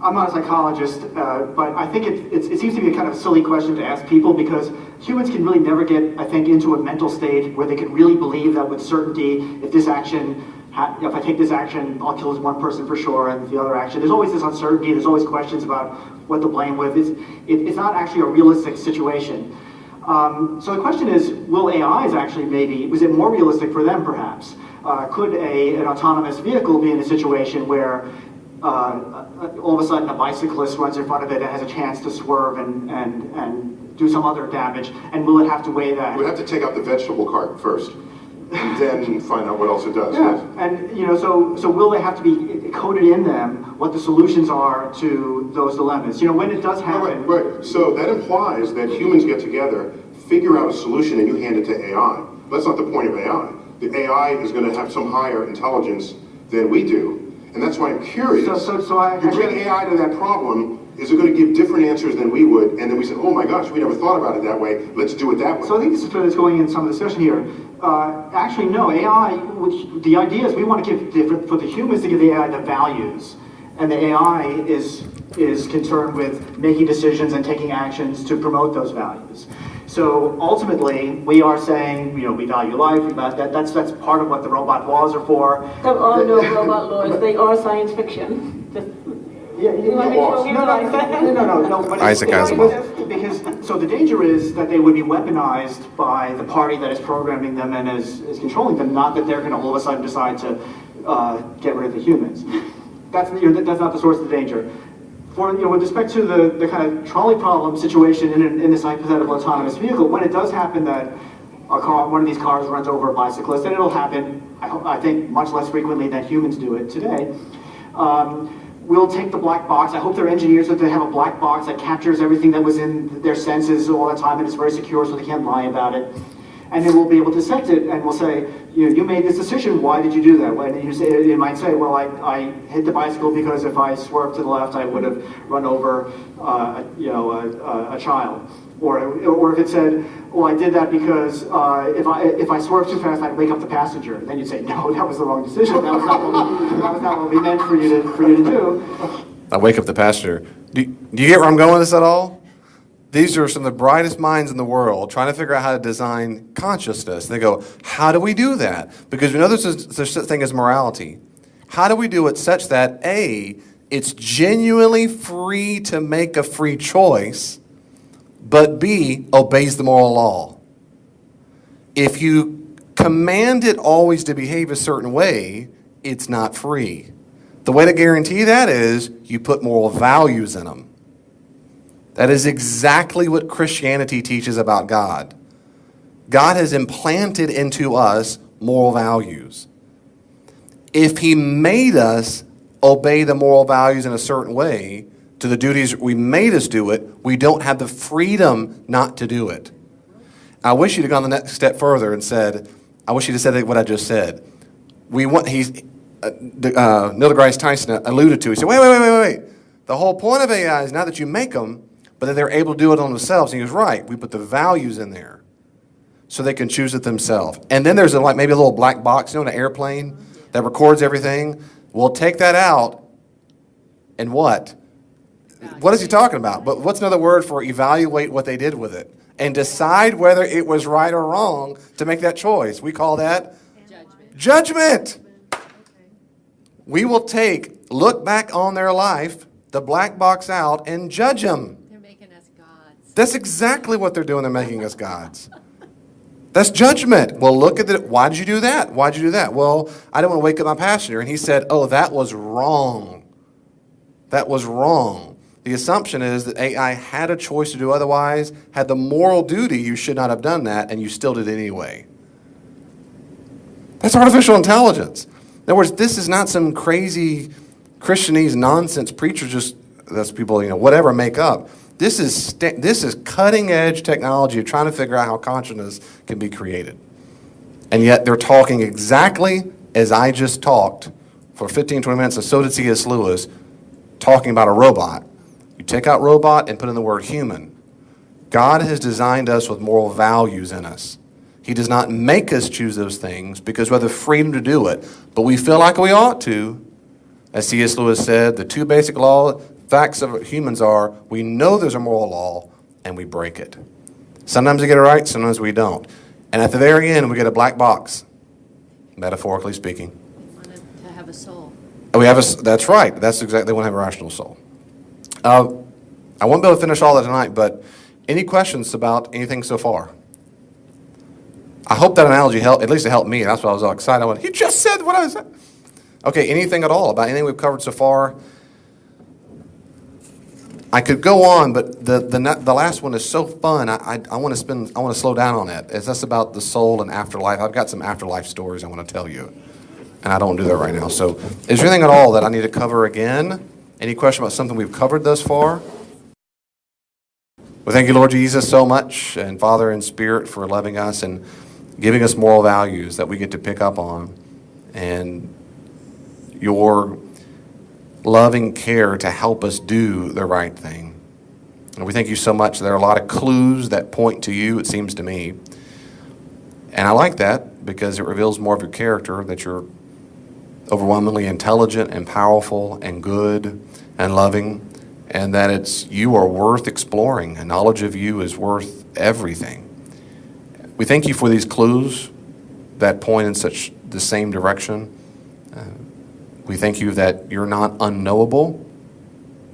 I'm not a psychologist, but I think it seems to be a kind of silly question to ask people because humans can really never get, I think, into a mental state where they can really believe that with certainty, if I take this action, I'll kill this 1 person for sure, and the other action. There's always this uncertainty. There's always questions about what to blame with. It's not actually a realistic situation. So the question is, will AIs actually was it more realistic for them perhaps? Could an autonomous vehicle be in a situation where all of a sudden a bicyclist runs in front of it and has a chance to swerve and do some other damage, and will it have to weigh that? We'd have to take out the vegetable cart first, and then find out what else it does. Yeah, and so will they have to be coded in them what the solutions are to those dilemmas? When it does happen. Right. So that implies that humans get together, figure out a solution, and you hand it to AI. That's not the point of AI. The AI is going to have some higher intelligence than we do. And that's why I'm curious. You bring AI to that problem, Is it going to give different answers than we would? And then we said, oh my gosh, we never thought about it that way. Let's do it that way. So I think this is what's going in some of the discussion here. Actually, no, AI, the idea is we want to give, for the humans to give the AI the values. And the AI is concerned with making decisions and taking actions to promote those values. So ultimately, we are saying, we value life. That's part of what the robot laws are for. There are no robot laws. They are science fiction. No. Isaac Asimov. Because the danger is that they would be weaponized by the party that is programming them and is controlling them. Not that they're going to all of a sudden decide to get rid of the humans. That's not the source of the danger. With respect to the kind of trolley problem situation in this hypothetical autonomous vehicle, when it does happen that one of these cars runs over a bicyclist, and it'll happen, I think, much less frequently than humans do it today. We'll take the black box. I hope they're engineers so they have a black box that captures everything that was in their senses all the time, and it's very secure so they can't lie about it. And then we'll be able to dissect it, and we'll say, you made this decision. Why did you do that? And you might say, well, I hit the bicycle because if I swerved to the left, I would have run over, a child. Or if it said, well, I did that because if I swerved too fast, I'd wake up the passenger. Then you'd say, no, that was the wrong decision. That was not what we meant for you to do. I wake up the passenger. Do you get where I'm going with this at all? These are some of the brightest minds in the world trying to figure out how to design consciousness. They go, how do we do that? Because we know there's such thing as morality. How do we do it such that, A, it's genuinely free to make a free choice, but B, obeys the moral law? If you command it always to behave a certain way, it's not free. The way to guarantee that is you put moral values in them. That is exactly what Christianity teaches about God. God has implanted into us moral values. If he made us obey the moral values in a certain way, to the duties we made us do it, we don't have the freedom not to do it. I wish you'd have gone the next step further and said, I wish you'd have said what I just said. Neil deGrasse Tyson alluded to, he said, wait. The whole point of AI is not that you make them, but that they're able to do it on themselves. And he was right. We put the values in there so they can choose it themselves. And then there's maybe a little black box, an airplane that records everything. We'll take that out and what? What is he talking about? But what's another word for evaluate what they did with it and decide whether it was right or wrong to make that choice? We call that judgment. We will look back on their life, the black box out, and judge them. They're making us gods. That's exactly what they're doing. They're making us gods. That's judgment. Well, look at it. Why did you do that? Why did you do that? Well, I didn't want to wake up my passenger. And he said, oh, that was wrong. That was wrong. The assumption is that AI had a choice to do otherwise, had the moral duty, you should not have done that, and you still did anyway. That's artificial intelligence. In other words, this is not some crazy Christianese nonsense preacher that's people, whatever make up. This is cutting edge technology of trying to figure out how consciousness can be created. And yet they're talking exactly as I just talked for 15, 20 minutes, and so did C.S. Lewis, talking about a robot. You take out robot and put in the word human. God has designed us with moral values in us. He does not make us choose those things because we have the freedom to do it. But we feel like we ought to. As C.S. Lewis said, the two basic facts of humans are we know there's a moral law and we break it. Sometimes we get it right, sometimes we don't. And at the very end, we get a black box, metaphorically speaking. We want it to have a soul. That's right. That's exactly, they want to have a rational soul. I won't be able to finish all that tonight, but any questions about anything so far? I hope that analogy helped, at least it helped me. That's why I was all excited. I went, he just said what I said. Okay, anything at all about anything we've covered so far? I could go on, but the last one is so fun. I want to slow down on it. It's just about the soul and afterlife. I've got some afterlife stories I want to tell you, and I don't do that right now. So, is there anything at all that I need to cover again? Any question about something we've covered thus far? Well, thank you, Lord Jesus, so much, and Father and Spirit, for loving us and giving us moral values that we get to pick up on, and your loving care to help us do the right thing. And we thank you so much. There are a lot of clues that point to you, it seems to me. And I like that because it reveals more of your character, that you're overwhelmingly intelligent and powerful and good and loving, and that you are worth exploring. And knowledge of you is worth everything. We thank you for these clues that point in such the same direction. We thank you that you're not unknowable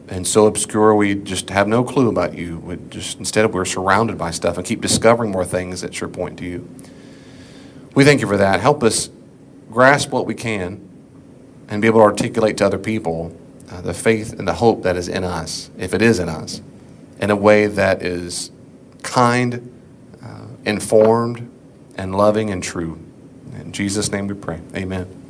and so obscure we just have no clue about you. Instead, we're surrounded by stuff and keep discovering more things that sure point to you. We thank you for that. Help us grasp what we can and be able to articulate to other people the faith and the hope that is in us, if it is in us, in a way that is kind, informed, and loving and true. In Jesus' name we pray. Amen.